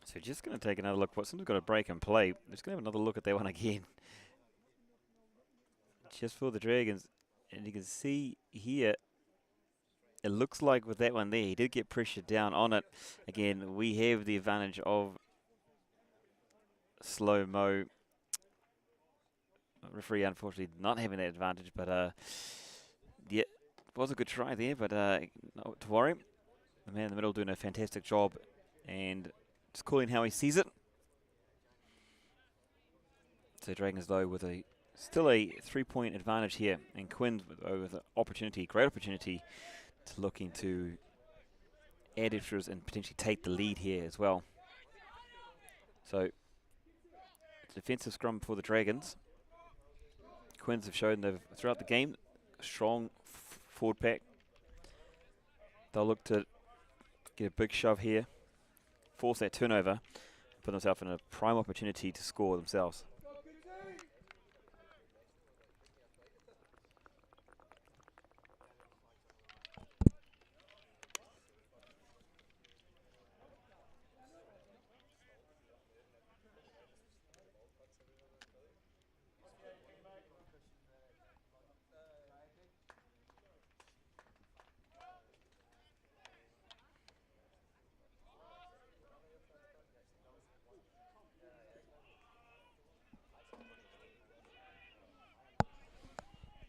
So just going to take another look. Since we've got a break and play, just going to have another look at that one again. Just for the Dragons. And you can see here, it looks like with that one there, he did get pressure down on it. Again, we have the advantage of slow-mo. Referee, unfortunately, not having that advantage, but yeah, it was a good try there, but not to worry. The man in the middle doing a fantastic job, and just calling how he sees it. So Dragons, though, with still a 3-point advantage here, and Quinn with an opportunity, great opportunity, to looking to add extras and potentially take the lead here as well. So defensive scrum for the Dragons. Quins have shown throughout the game a strong forward pack. They'll look to get a big shove here, force that turnover, put themselves in a prime opportunity to score themselves.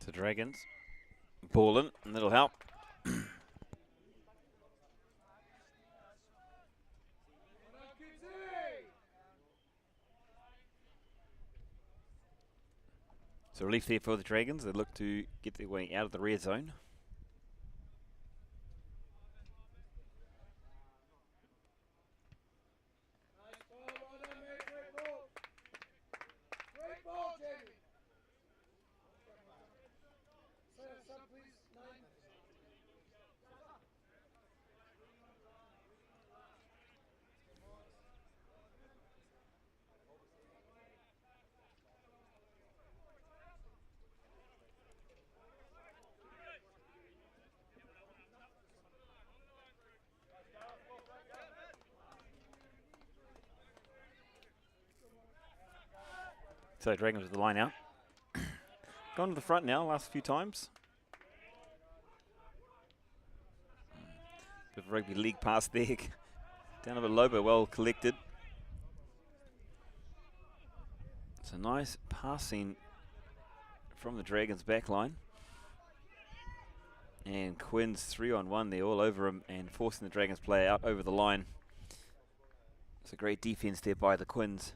The Dragons balling, and that'll help. So relief there for the Dragons. They look to get their way out of the red zone. So Dragons with the line out. Gone to the front now, last few times. Bit of rugby league pass there. Down a bit low, but well collected. It's a nice passing from the Dragons back line. And Quinn's 3-on-1 there, all over him and forcing the Dragons player out over the line. It's a great defense there by the Quins.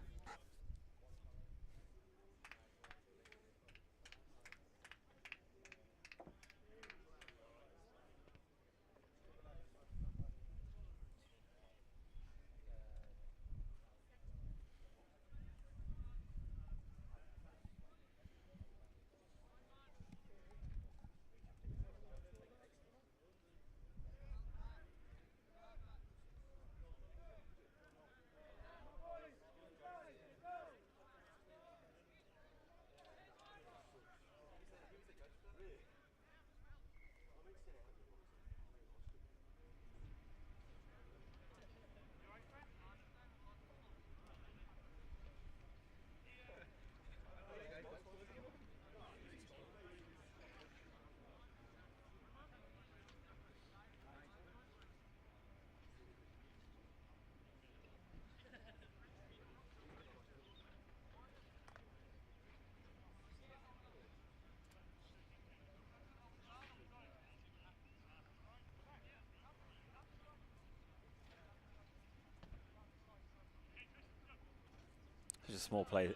Just a small play,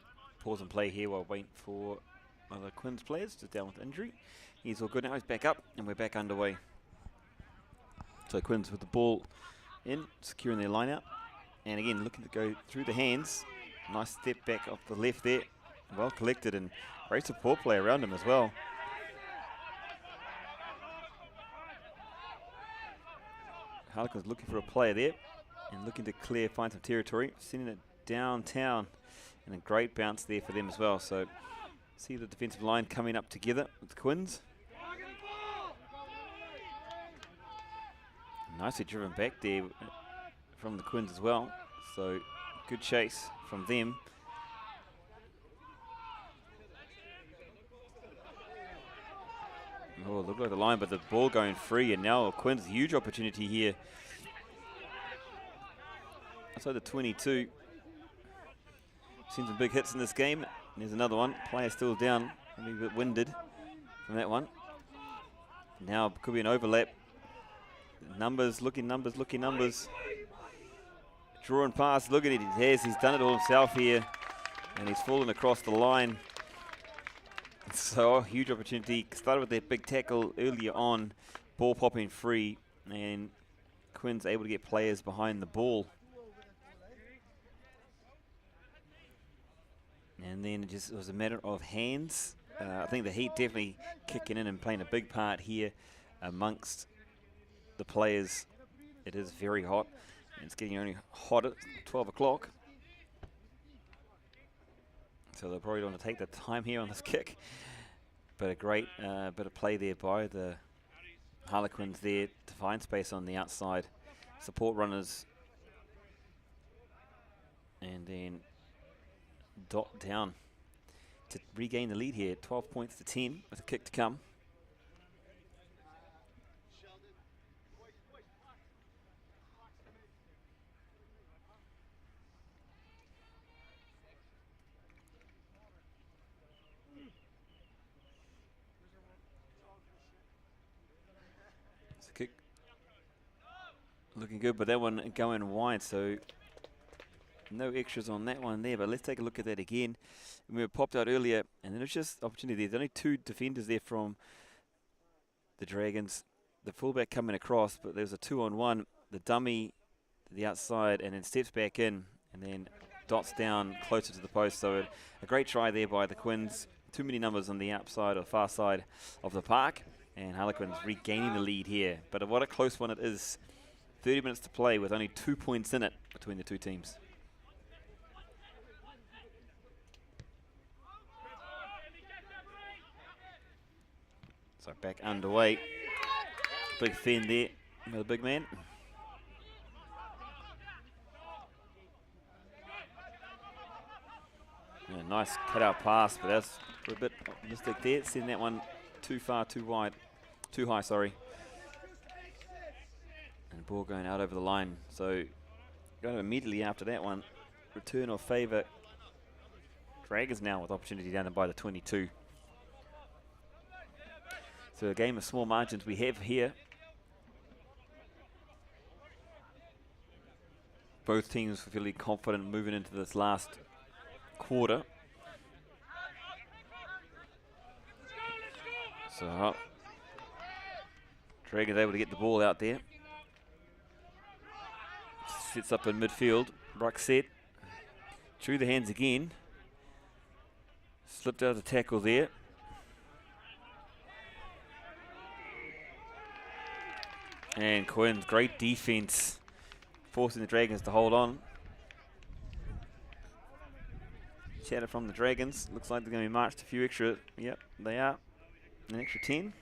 pause and play here while waiting for other Quins players just down with injury. He's all good now, he's back up and we're back underway. So Quins with the ball in, securing their line out. And again, looking to go through the hands. Nice step back off the left there. Well collected and great support play around him as well. Harlequins looking for a player there and looking to clear, find some territory, sending it downtown. And a great bounce there for them as well. So see the defensive line coming up together with the Quins. Nicely driven back there from the Quins as well. So good chase from them. Oh, look like the line, but the ball going free, and now Quins, huge opportunity here. Outside the 22. Seen some big hits in this game. There's another one. Player still down. Maybe a bit winded from that one. Now could be an overlap. Numbers, looking numbers, looking numbers. Draw and pass. Look at it. He's done it all himself here. And he's fallen across the line. So huge opportunity. Started with that big tackle earlier on. Ball popping free. And Quinn's able to get players behind the ball. And then it just was a matter of hands. I think the heat definitely kicking in and playing a big part here amongst the players. It is very hot. And it's getting only hotter, 12 o'clock. So they'll probably want to take the time here on this kick. But a great bit of play there by the Harlequins there to find space on the outside. Support runners. And then dot down to regain the lead here. 12 points to 10 with a kick to come. It's a kick. Looking good, but that one going wide, so no extras on that one there, but let's take a look at that again. We were popped out earlier, and then it's just opportunity. There's only two defenders there from the Dragons. The fullback coming across, but there's a 2-on-1. The dummy to the outside, and then steps back in, and then dots down closer to the post. So a great try there by the Quins. Too many numbers on the outside or far side of the park, and Harlequins regaining the lead here. But what a close one it is. 30 minutes to play with only 2 points in it between the two teams. So back underway. Big fin there by the big man. Yeah, nice cut-out pass, but that's a bit optimistic there. Sending that one too far, too wide, too high, sorry. And the ball going out over the line. So going immediately after that one, return of favour. Dragons now with opportunity down by the 22. So a game of small margins we have here. Both teams fairly confident moving into this last quarter. So Dragons able to get the ball out there. Sits up in midfield. Ruck set. Through the hands again. Slipped out of the tackle there. And Quinn's great defense, forcing the Dragons to hold on. Chatter from the Dragons. Looks like they're going to be marched a few extra. Yep, they are. An extra 10.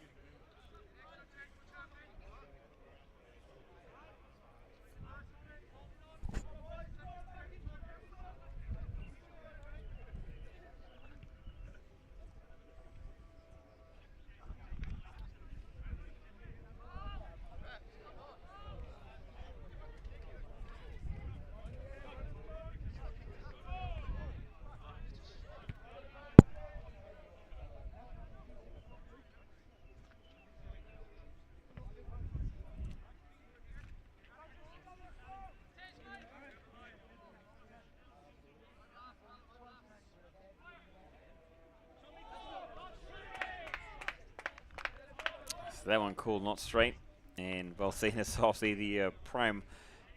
So that one called not straight, and well seen as obviously the prime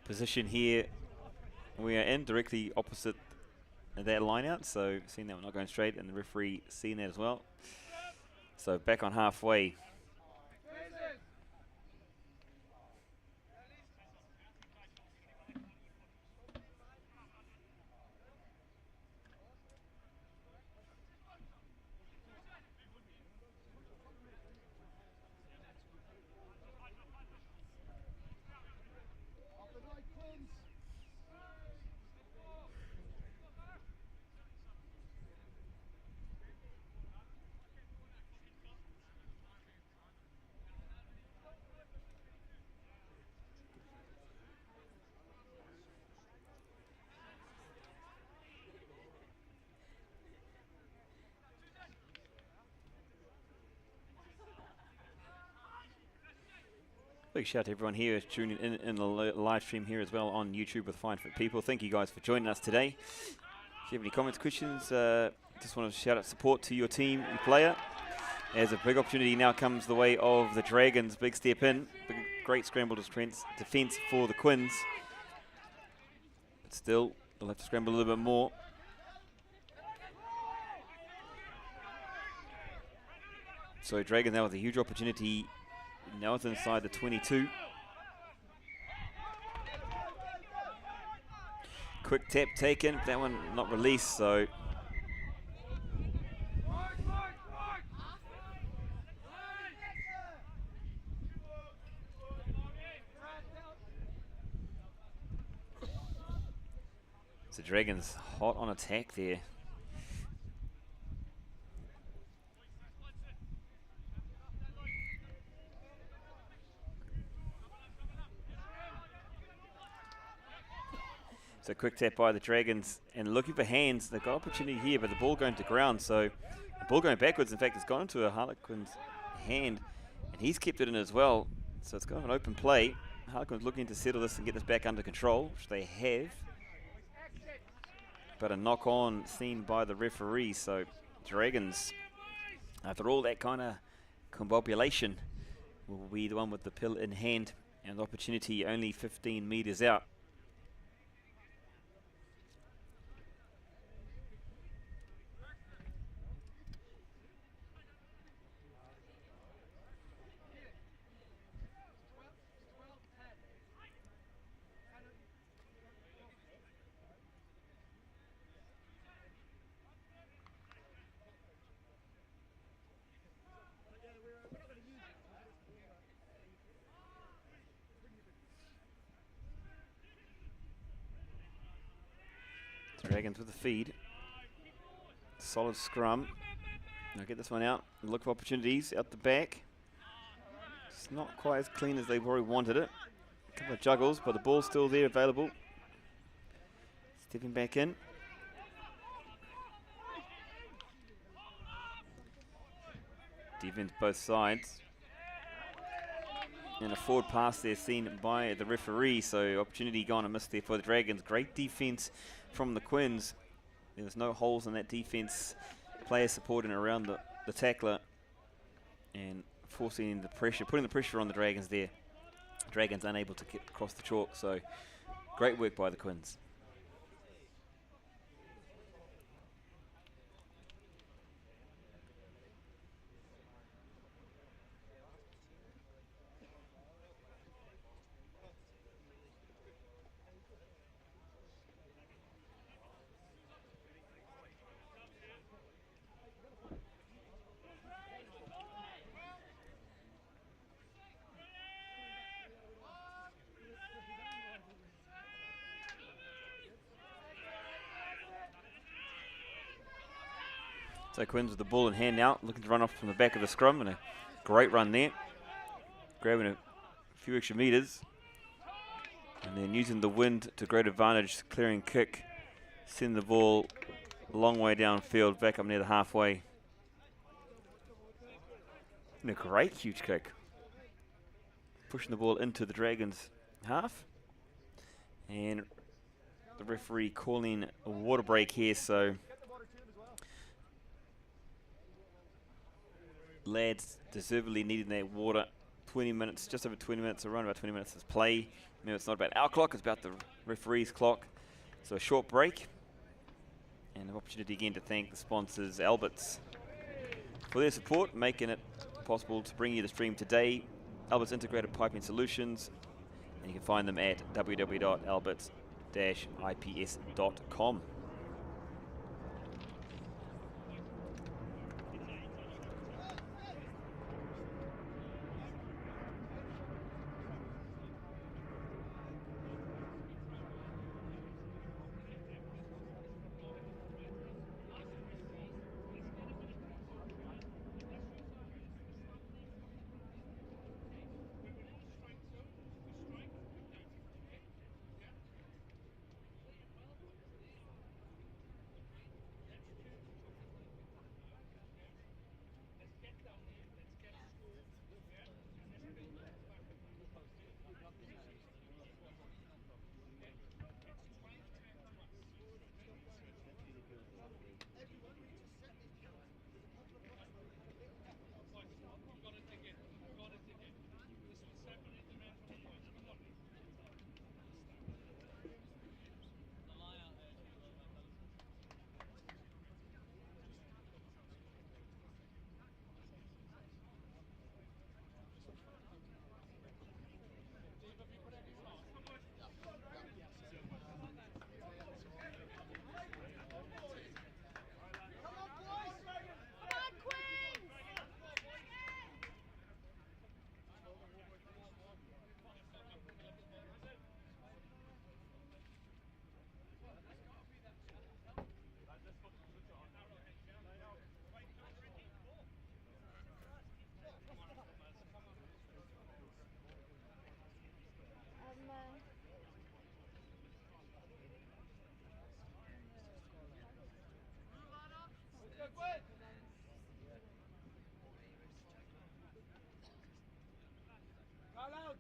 position here. We are in directly opposite that line out, so seeing that one not going straight, and the referee seeing that as well. So back on halfway. Big shout out to everyone here tuning in the live stream here as well on YouTube with Fine Fit People. Thank you guys for joining us today. If you have any comments, questions, just want to shout out support to your team, your player. As a big opportunity now comes the way of the Dragons. Big step in. Great scramble defence for the Quins. But still, they'll have to scramble a little bit more. So Dragons now with a huge opportunity. Now it's inside the 22. Quick tap taken, that one not released, so. So Dragons hot on attack there. So quick tap by the Dragons and looking for hands. They've got opportunity here, but the ball going to ground. So the ball going backwards. In fact, it's gone into a Harlequins hand, and he's kept it in as well. So it's kind of an open play. Harlequins looking to settle this and get this back under control, which they have. But a knock on seen by the referee. So Dragons, after all that kind of combobulation, will be the one with the pill in hand and the opportunity only 15 metres out. Dragons with the feed. Solid scrum. Now get this one out. Look for opportunities out the back. It's not quite as clean as they already wanted it. A couple of juggles, but the ball's still there available. Stepping back in. Defense both sides. And a forward pass there seen by the referee, so opportunity gone and missed there for the Dragons. Great defense from the Quins. There was no holes in that defense. Players supporting around the tackler and forcing the pressure, putting the pressure on the Dragons there. Dragons unable to get across the chalk, so great work by the Quins. So Quins with the ball in hand now, looking to run off from the back of the scrum, and a great run there. Grabbing a few extra metres. And then using the wind to great advantage, clearing kick, send the ball a long way downfield, back up near the halfway. And a great huge kick. Pushing the ball into the Dragons' half. And the referee calling a water break here, so lads deservedly needing that water. 20 minutes, just over 20 minutes, around about 20 minutes of play. Remember, it's not about our clock, it's about the referee's clock. So a short break. And an opportunity again to thank the sponsors, Aalberts, for their support, making it possible to bring you the stream today. Aalberts Integrated Piping Solutions. And you can find them at www.alberts-ips.com.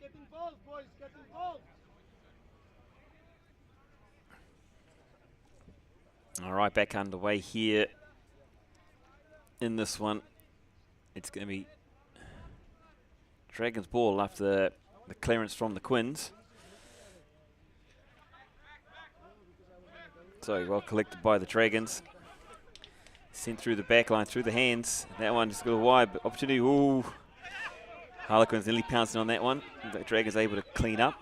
Get involved, boys, get involved. All right, back underway here in this one. It's going to be Dragons ball after the clearance from the Quins. So well collected by the Dragons. Sent through the back line, through the hands. That one just got a wide opportunity. Ooh. Harlequins nearly pouncing on that one. The Dragons able to clean up.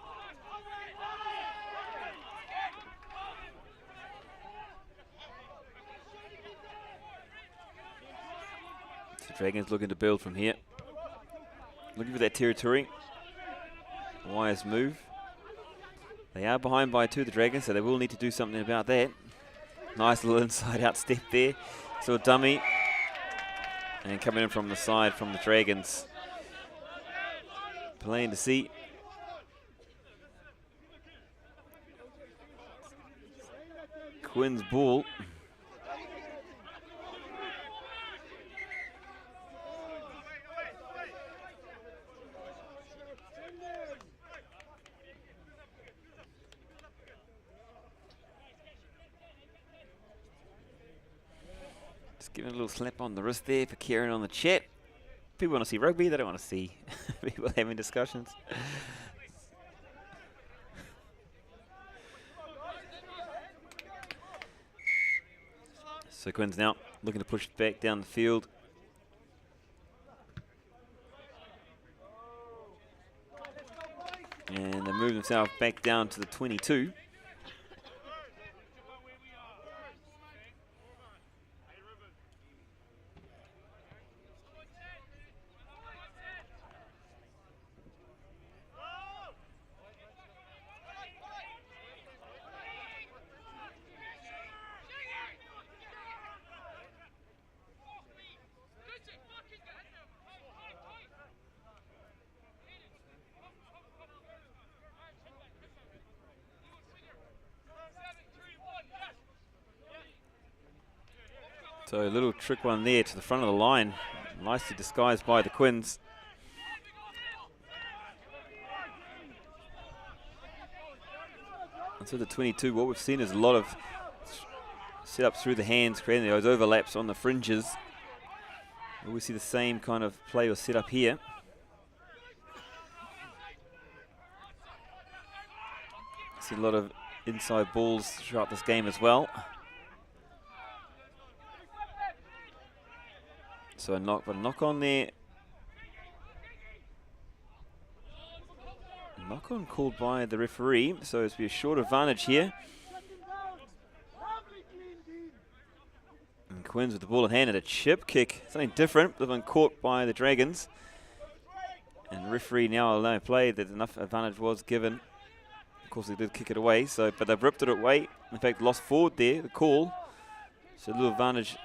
The Dragons looking to build from here. Looking for that territory. Wise move. They are behind by two, the Dragons, so they will need to do something about that. Nice little inside out step there. So a dummy. And coming in from the side from the Dragons. Plain to see. Quins ball. Just giving a little slap on the wrist there for Kieran on the chat. People want to see rugby, they don't want to see people having discussions. So Quins now looking to push back down the field. And they move themselves back down to the 22. So a little trick one there to the front of the line. Nicely disguised by the Quins. And so the 22, what we've seen is a lot of set-ups through the hands, creating those overlaps on the fringes. We see the same kind of play or set-up here. See a lot of inside balls throughout this game as well. So a knock on there. Knock on called by the referee, so it's be a short advantage here. And Quins with the ball in hand and a chip kick, something different, but one caught by the Dragons. And the referee now allowing play that enough advantage was given. Of course, they did kick it away, so but they've ripped it away. In fact, lost forward there, the call. So a little advantage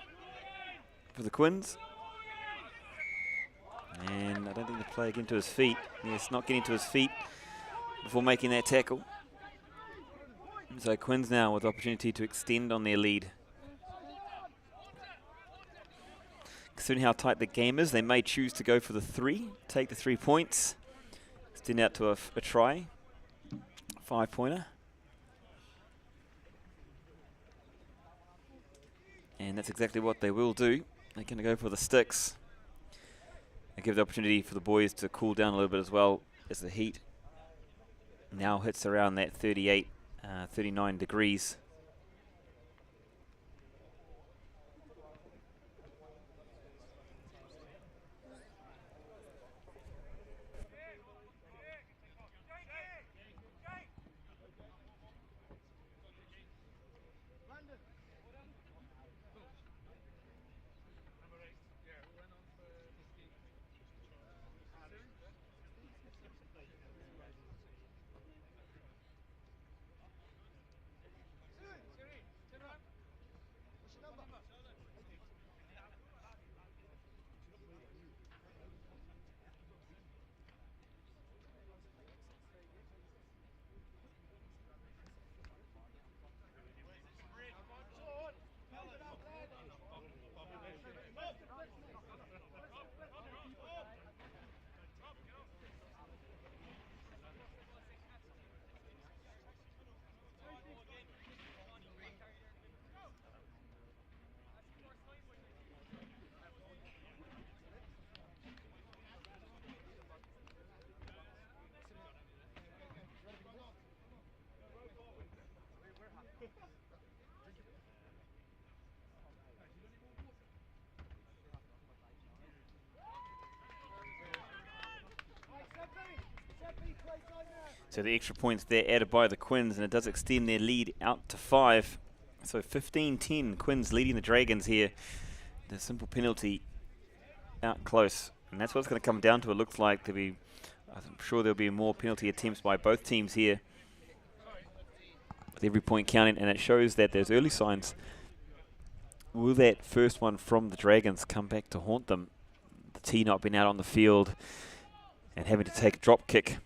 for the Quins. And I don't think the player getting to his feet. Yes, not getting to his feet before making that tackle. So Quins now with the opportunity to extend on their lead. Considering how tight the game is, they may choose to go for the 3, take the 3 points, extend out to a try, 5-pointer. And that's exactly what they will do. They're going to go for the sticks. And give the opportunity for the boys to cool down a little bit as well as the heat now hits around that 38, 39 degrees. So the extra points there added by the Quins, and it does extend their lead out to 5. So 15-10, Quins leading the Dragons here. The simple penalty out close. And that's what it's going to come down to. It looks like I'm sure there'll be more penalty attempts by both teams here, with every point counting, and it shows that there's early signs will that first one from the Dragons come back to haunt them? The tee not being out on the field and having to take a drop kick.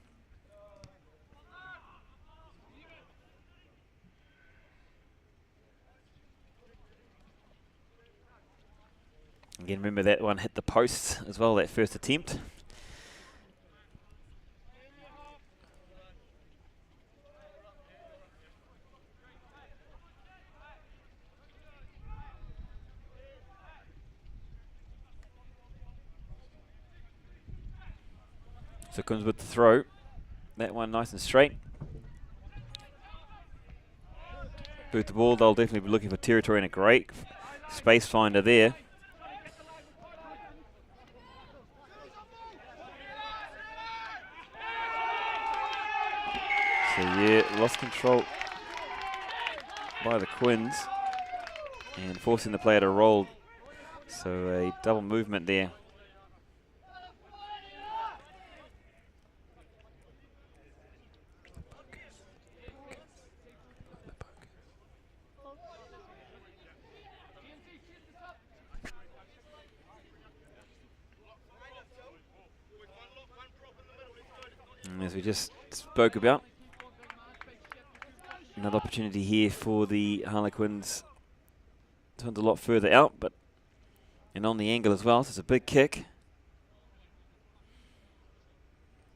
Again, remember that one hit the posts as well, that first attempt. So comes with the throw. That one nice and straight. Boot the ball, they'll definitely be looking for territory and a great space finder there. So yeah, lost control by the Quins and forcing the player to roll. So a double movement there. And as we just spoke about, another opportunity here for the Harlequins. Turned a lot further out, but and on the angle as well, so it's a big kick.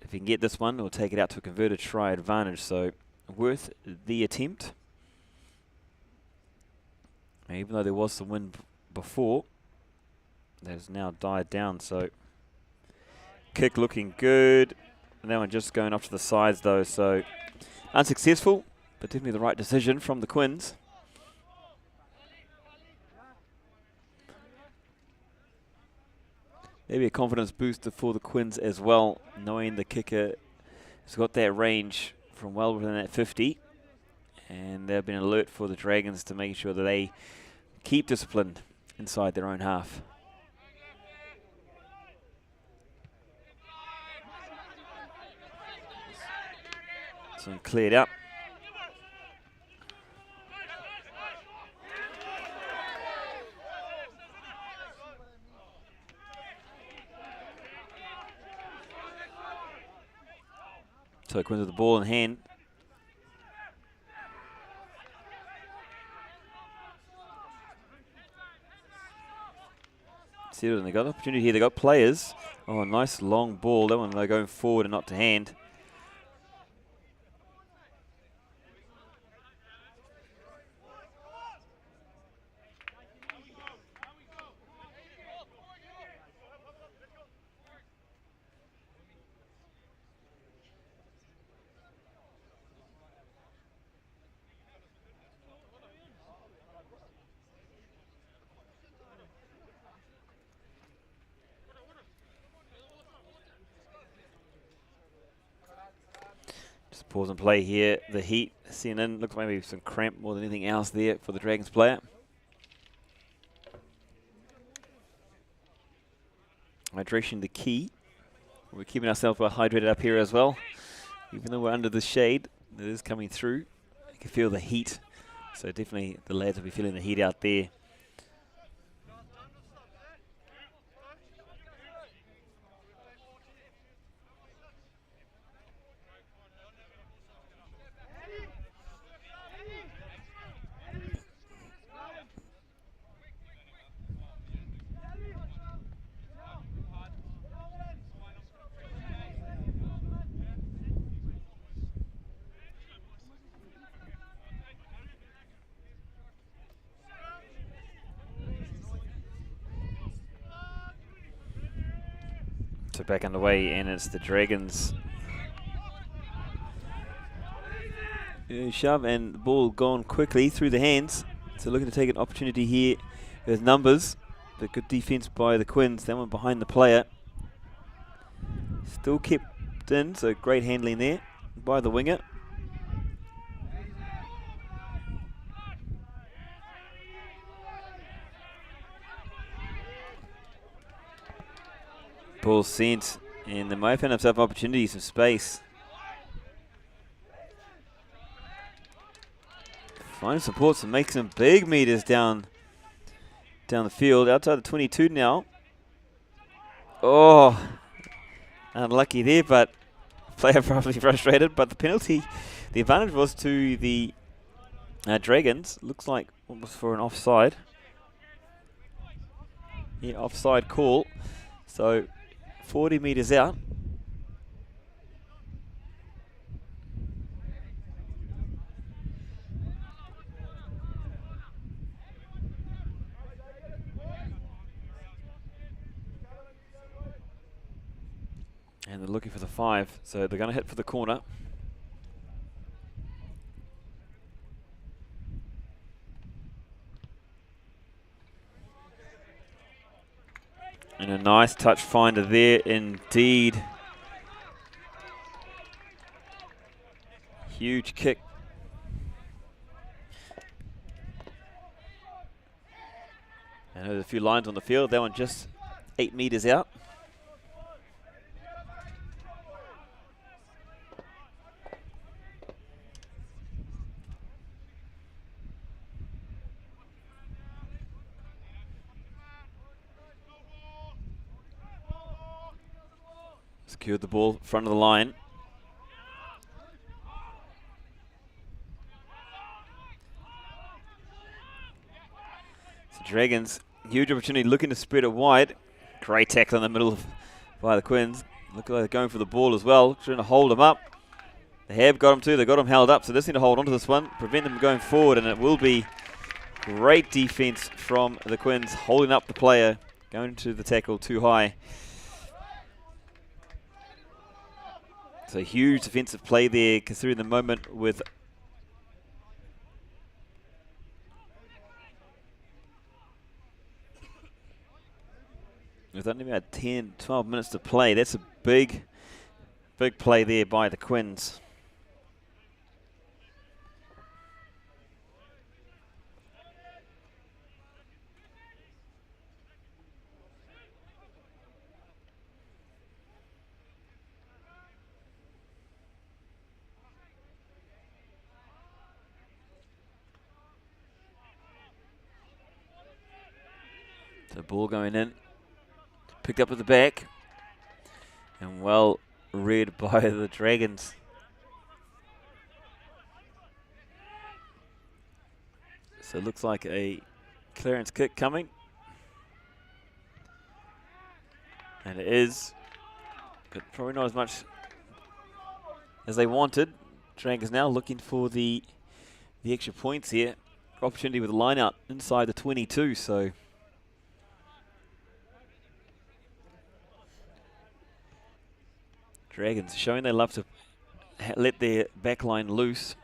If he can get this one, we'll take it out to a converted try advantage, so worth the attempt. And even though there was some wind before, that has now died down, so kick looking good. And that one just going off to the sides though, so unsuccessful, but definitely the right decision from the Quins. Maybe a confidence booster for the Quins as well, knowing the kicker has got that range from well within that 50. And they've been alert for the Dragons to make sure that they keep disciplined inside their own half. So cleared up. So Quins with the ball in hand. See it, and they got the opportunity here. They got players. Oh, a nice long ball. That one they're going forward and not to hand. Just pause and play here. The heat seen in. Looks like maybe some cramp more than anything else there for the Dragons player. Hydration the key. We're keeping ourselves well hydrated up here as well. Even though we're under the shade, it is coming through. You can feel the heat. So definitely the lads will be feeling the heat out there. So back underway, and it's the Dragons. Shove and the ball gone quickly through the hands. So looking to take an opportunity here with numbers, but good defense by the Quins. That one behind the player. Still kept in, so great handling there by the winger. Ball sent, and they might find themselves opportunities of space. Find supports and make some big meters down down the field, outside the 22 now. Oh, unlucky there, but player probably frustrated. But the penalty, the advantage was to the Dragons. Looks like it was for an offside. Yeah, offside call. So 40 metres out. And they're looking for the 5, so they're going to hit for the corner. And a nice touch finder there indeed. Huge kick. And there's a few lines on the field. That one just 8 metres out. Secured the ball, front of the line. So Dragons, huge opportunity, looking to spread it wide. Great tackle in the middle by the Quins. Look like they're going for the ball as well, trying to hold them up. They have got them too, they've got them held up, so they just need to hold on to this one, prevent them going forward, and it will be great defense from the Quins, holding up the player, going to the tackle too high. So huge defensive play there, considering the moment with only about 10, 12 minutes to play. That's a big play there by the Quins. The ball going in, picked up at the back, and well read by the Dragons. So it looks like a clearance kick coming. And it is, but probably not as much as they wanted. Dragons now looking for the extra points here. Opportunity with a line out inside the 22, so Dragons showing they love to let their back line loose.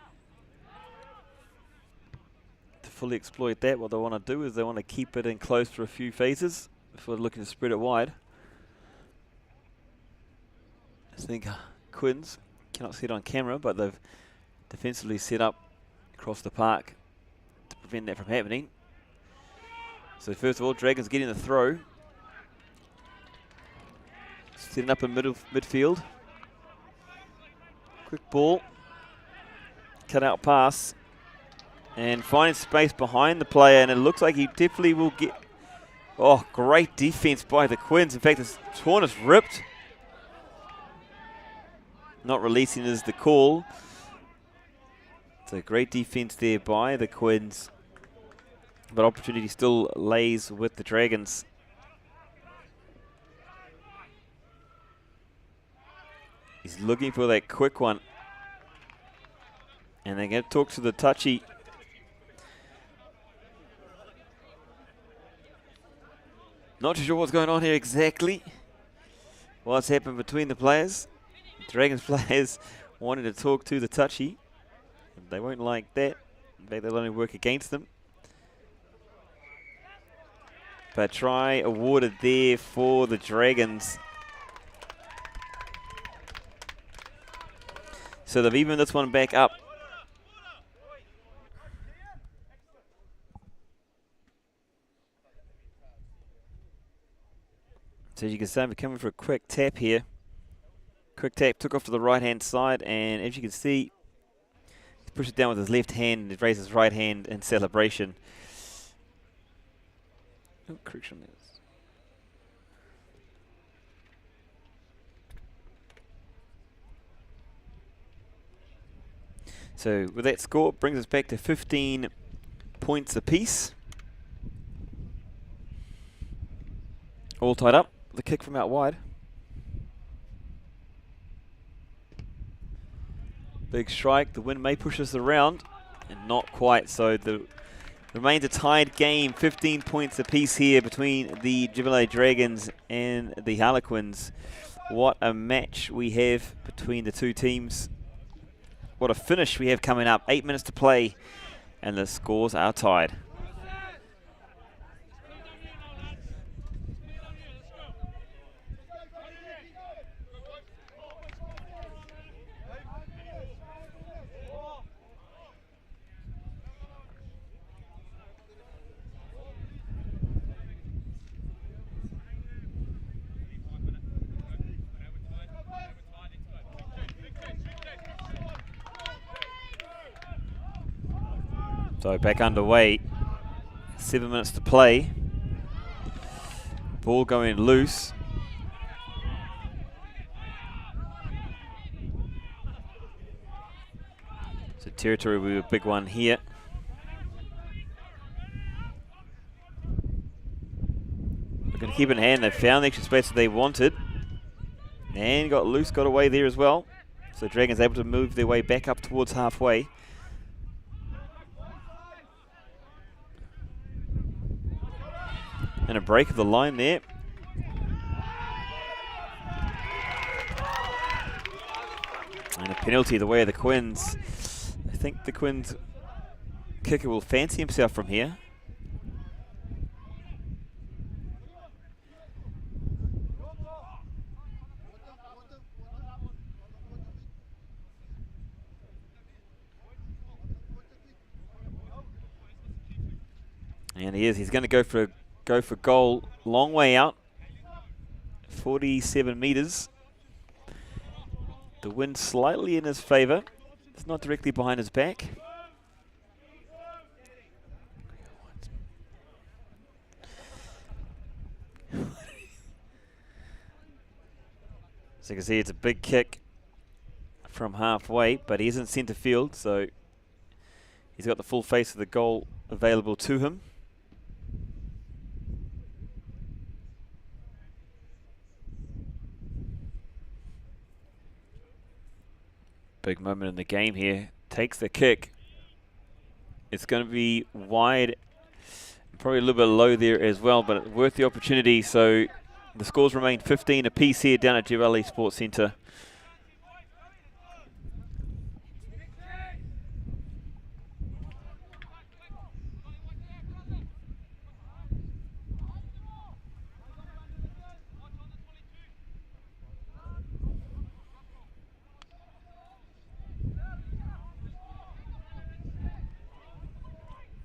To fully exploit that, what they want to do is they want to keep it in close for a few phases before looking to spread it wide. I think Quins, cannot see it on camera, but they've defensively set up across the park to prevent that from happening. So first of all, Dragons getting the throw. Setting up in midfield. Quick ball, cut out pass, and finding space behind the player, and it looks like he definitely will get, oh, great defense by the Quins. In fact, his torn is ripped. Not releasing is the call. So great defense there by the Quins, but opportunity still lays with the Dragons. He's looking for that quick one. And they're going to talk to the touchy. Not too sure what's going on here exactly. What's happened between the players. Dragons players wanting to talk to the touchy. They won't like that. In fact, they'll only work against them. But try awarded there for the Dragons. So they've evened this one back up. So you can see we're coming for a quick tap here. Quick tap, took off to the right-hand side, and as you can see, he pushed it down with his left hand and raised his right hand in celebration. Oh, correction. So with that score, it brings us back to 15 points apiece. All tied up. The kick from out wide. Big strike. The wind may push us around, and not quite. So the remains a tied game. 15 points apiece here between the Jebel Dragons and the Harlequins. What a match we have between the two teams. What a finish we have coming up. 8 minutes to play, and the scores are tied. So back underway, 7 minutes to play. Ball going loose. So territory will be a big one here. Looking to keep it in hand. They found the extra space that they wanted. And got loose, got away there as well. So Dragons able to move their way back up towards halfway. And a break of the line there. And a penalty the way of the Quins. I think the Quins kicker will fancy himself from here. And he is. He's going to go for goal. Long way out. 47 metres. The wind slightly in his favour. It's not directly behind his back. So you can see it's a big kick from halfway, but he isn't centre field, so he's got the full face of the goal available to him. Big moment in the game here. Takes the kick. It's going to be wide. Probably a little bit low there as well, but worth the opportunity. So the scores remain 15 apiece here down at Jebel Sports Centre.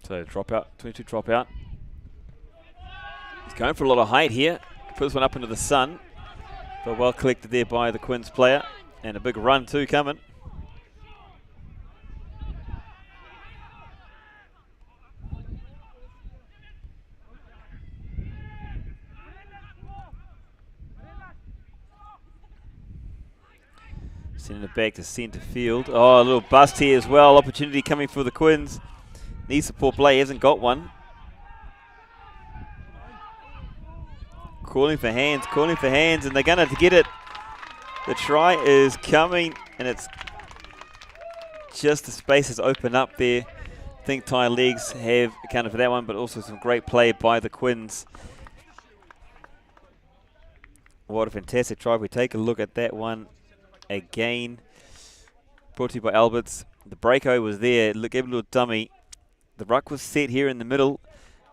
So drop out, 22 drop out. He's going for a lot of height here. Puts one up into the sun. But well collected there by the Quins player. And a big run too coming. Sending it back to centre field. Oh, a little bust here as well. Opportunity coming for the Quins. Needs support play, hasn't got one. Calling for hands, and they're going to get it. The try is coming, and it's just the space has opened up there. I think Thai legs have accounted for that one, but also some great play by the Quins. What a fantastic try. If we take a look at that one again. Brought to you by Aalberts. The breako was there. Look, gave a little dummy. The ruck was set here in the middle.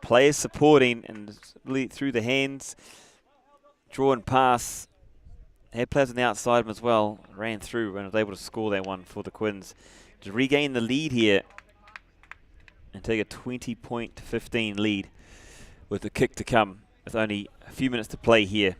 Players supporting and really through the hands. Draw and pass. Had players on the outside of him as well. Ran through and was able to score that one for the Quins. To regain the lead here and take a 20-15 lead with the kick to come with only a few minutes to play here.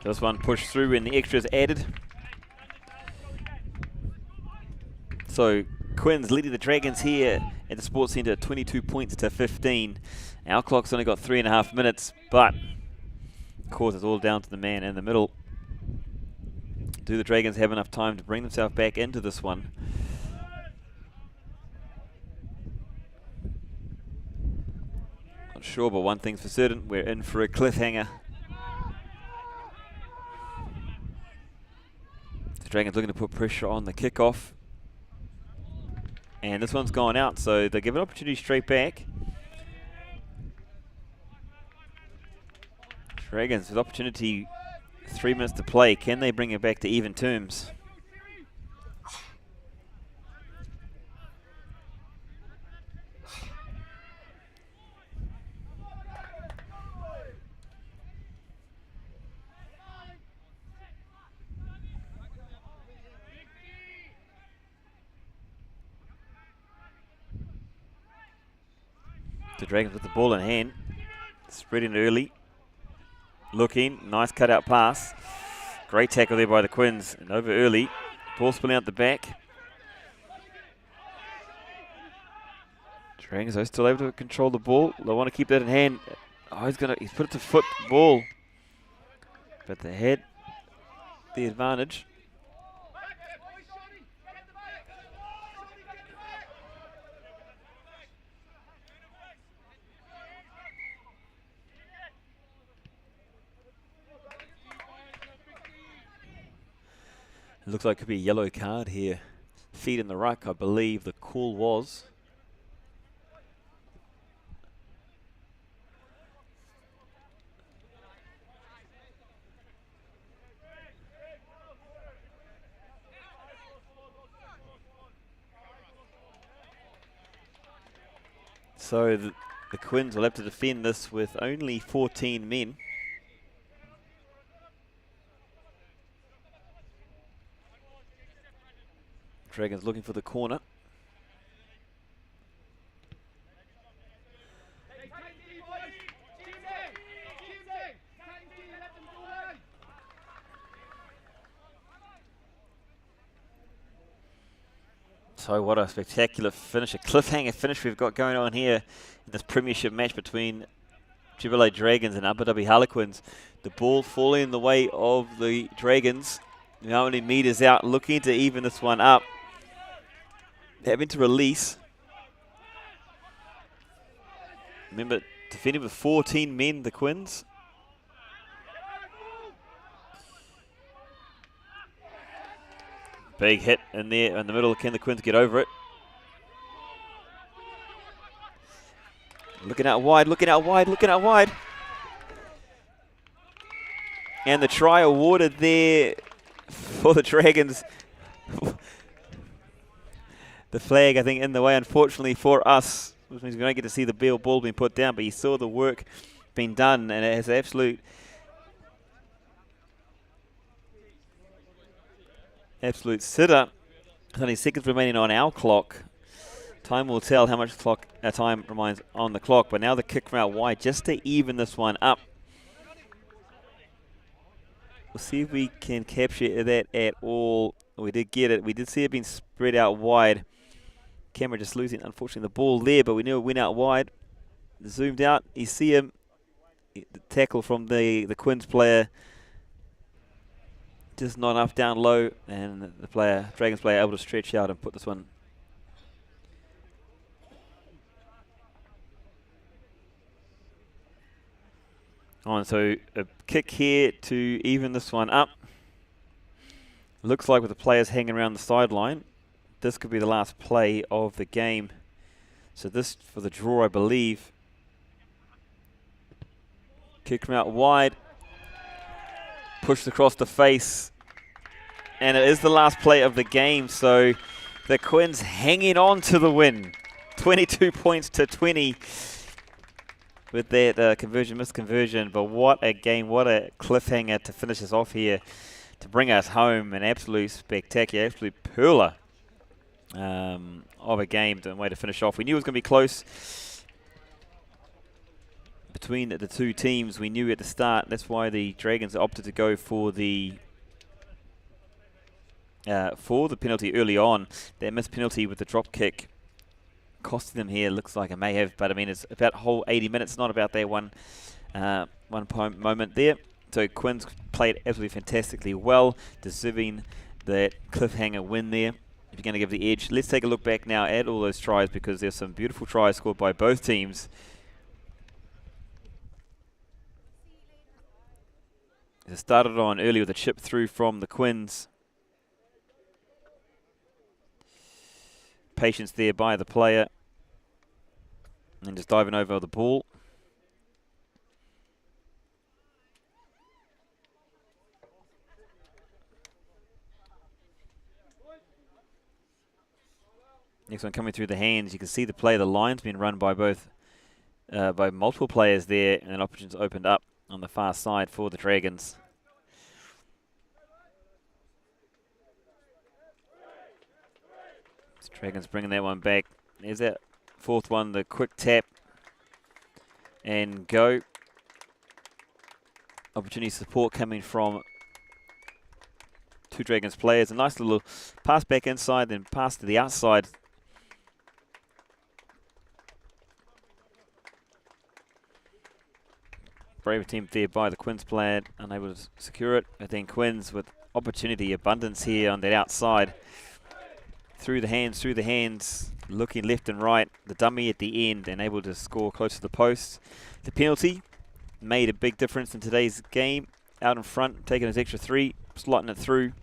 This one pushed through and the extras added. So Quins leading the Dragons here at the Sports Centre, 22 points to 15. Our clock's only got 3.5 minutes, but of course it's all down to the man in the middle. Do the Dragons have enough time to bring themselves back into this one? Not sure, but one thing's for certain, we're in for a cliffhanger. The Dragons looking to put pressure on the kickoff. And this one's gone out, so they give an opportunity straight back. Dragons with opportunity, 3 minutes to play. Can they bring it back to even terms? The Dragons with the ball in hand, spreading early, looking, nice cutout pass, great tackle there by the Quins, and over early, ball spilling out the back. Dragons are still able to control the ball, they want to keep that in hand. Oh, he's put it to foot, ball, but they had the advantage. It looks like it could be a yellow card here. Feet in the ruck, I believe the call was. So the Quins will have to defend this with only 14 men. Dragons looking for the corner. So what a spectacular finish, a cliffhanger finish we've got going on here in this Premiership match between Jebel Dragons and Abu Dhabi Harlequins. The ball falling in the way of the Dragons. How many meters out, looking to even this one up. Having to release. Remember, defending with 14 men, the Quins. Big hit in there in the middle. Can the Quins get over it? Looking out wide, looking out wide, looking out wide. And the try awarded there for the Dragons. The flag, I think, in the way, unfortunately for us, which means we don't get to see the ball being put down, but you saw the work being done, and it has absolute sitter. Only seconds remaining on our clock. Time will tell how much time remains on the clock, but now the kick from out wide just to even this one up. We'll see if we can capture that at all. We did get it. We did see it being spread out wide. Camera just losing, unfortunately, the ball there, but we knew it went out wide. Zoomed out, you see him. The tackle from the Quins player. Just not enough down low, and the Dragons player, able to stretch out and put this one. On, so a kick here to even this one up. Looks like with the players hanging around the sideline, this could be the last play of the game. So this for the draw, I believe. Kick from out wide. Pushed across the face. And it is the last play of the game. So the Quins hanging on to the win. 22 points to 20 with that misconversion. But what a game, what a cliffhanger to finish us off here. To bring us home, an absolute spectacular, absolute pearler of a game and way to finish off. We knew it was going to be close between the two teams. We knew at the start, that's why the Dragons opted to go for the penalty early on. That missed penalty with the drop kick costing them here. Looks like it may have, but I mean, it's about whole 80 minutes, not about that one moment there. So Quinn's played absolutely fantastically well, deserving that cliffhanger win there. If you're going to give the edge, let's take a look back now at all those tries, because there's some beautiful tries scored by both teams. It started on early with a chip through from the Quins. Patience there by the player. And just diving over the ball. Next one coming through the hands. You can see the play. The line's been run by by multiple players there, and options opened up on the far side for the Dragons. Dragons bringing that one back. There's that fourth one, the quick tap and go. Opportunity support coming from two Dragons players. A nice little pass back inside, then pass to the outside. Brave attempt there by the Quins player, unable to secure it. But then Quins with opportunity, abundance here on that outside. Through the hands, looking left and right. The dummy at the end and able to score close to the post. The penalty made a big difference in today's game. Out in front, taking his extra 3, slotting it through.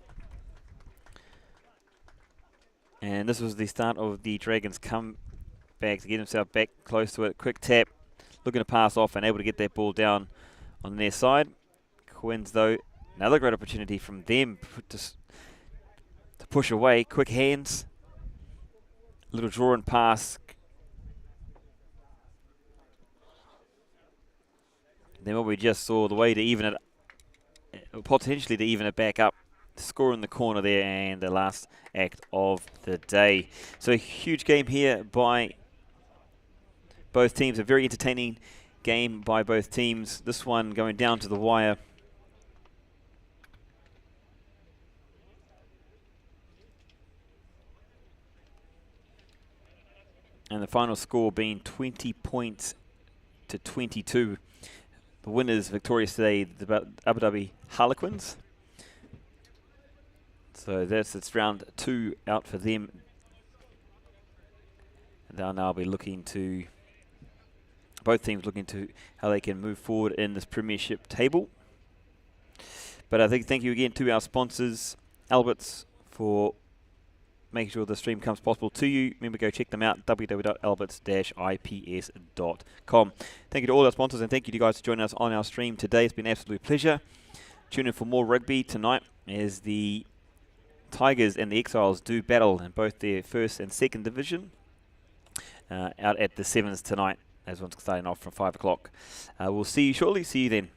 And this was the start of the Dragons' comeback to get himself back close to it. Quick tap, looking to pass off and able to get that ball down on their side. Quins, though, another great opportunity from them to push away. Quick hands, little draw and pass. Then what we just saw, the way to even it, potentially to even it back up. Score in the corner there, and the last act of the day. So a huge game here by both teams. A very entertaining game by both teams. This one going down to the wire. And the final score being 20 points to 22. The winners victorious today, the Abu Dhabi Harlequins. So it's round 2 out for them. And they'll now be looking to, both teams looking to how they can move forward in this Premiership table. But I think thank you again to our sponsors, Aalberts, for making sure the stream comes possible to you. Remember, go check them out, www.alberts-ips.com. Thank you to all our sponsors, and thank you to you guys for joining us on our stream today. It's been an absolute pleasure. Tune in for more rugby tonight as the Tigers and the Exiles do battle in both their first and second division out at the Sevens tonight, as one's starting off from 5 o'clock. We'll see you shortly. See you then.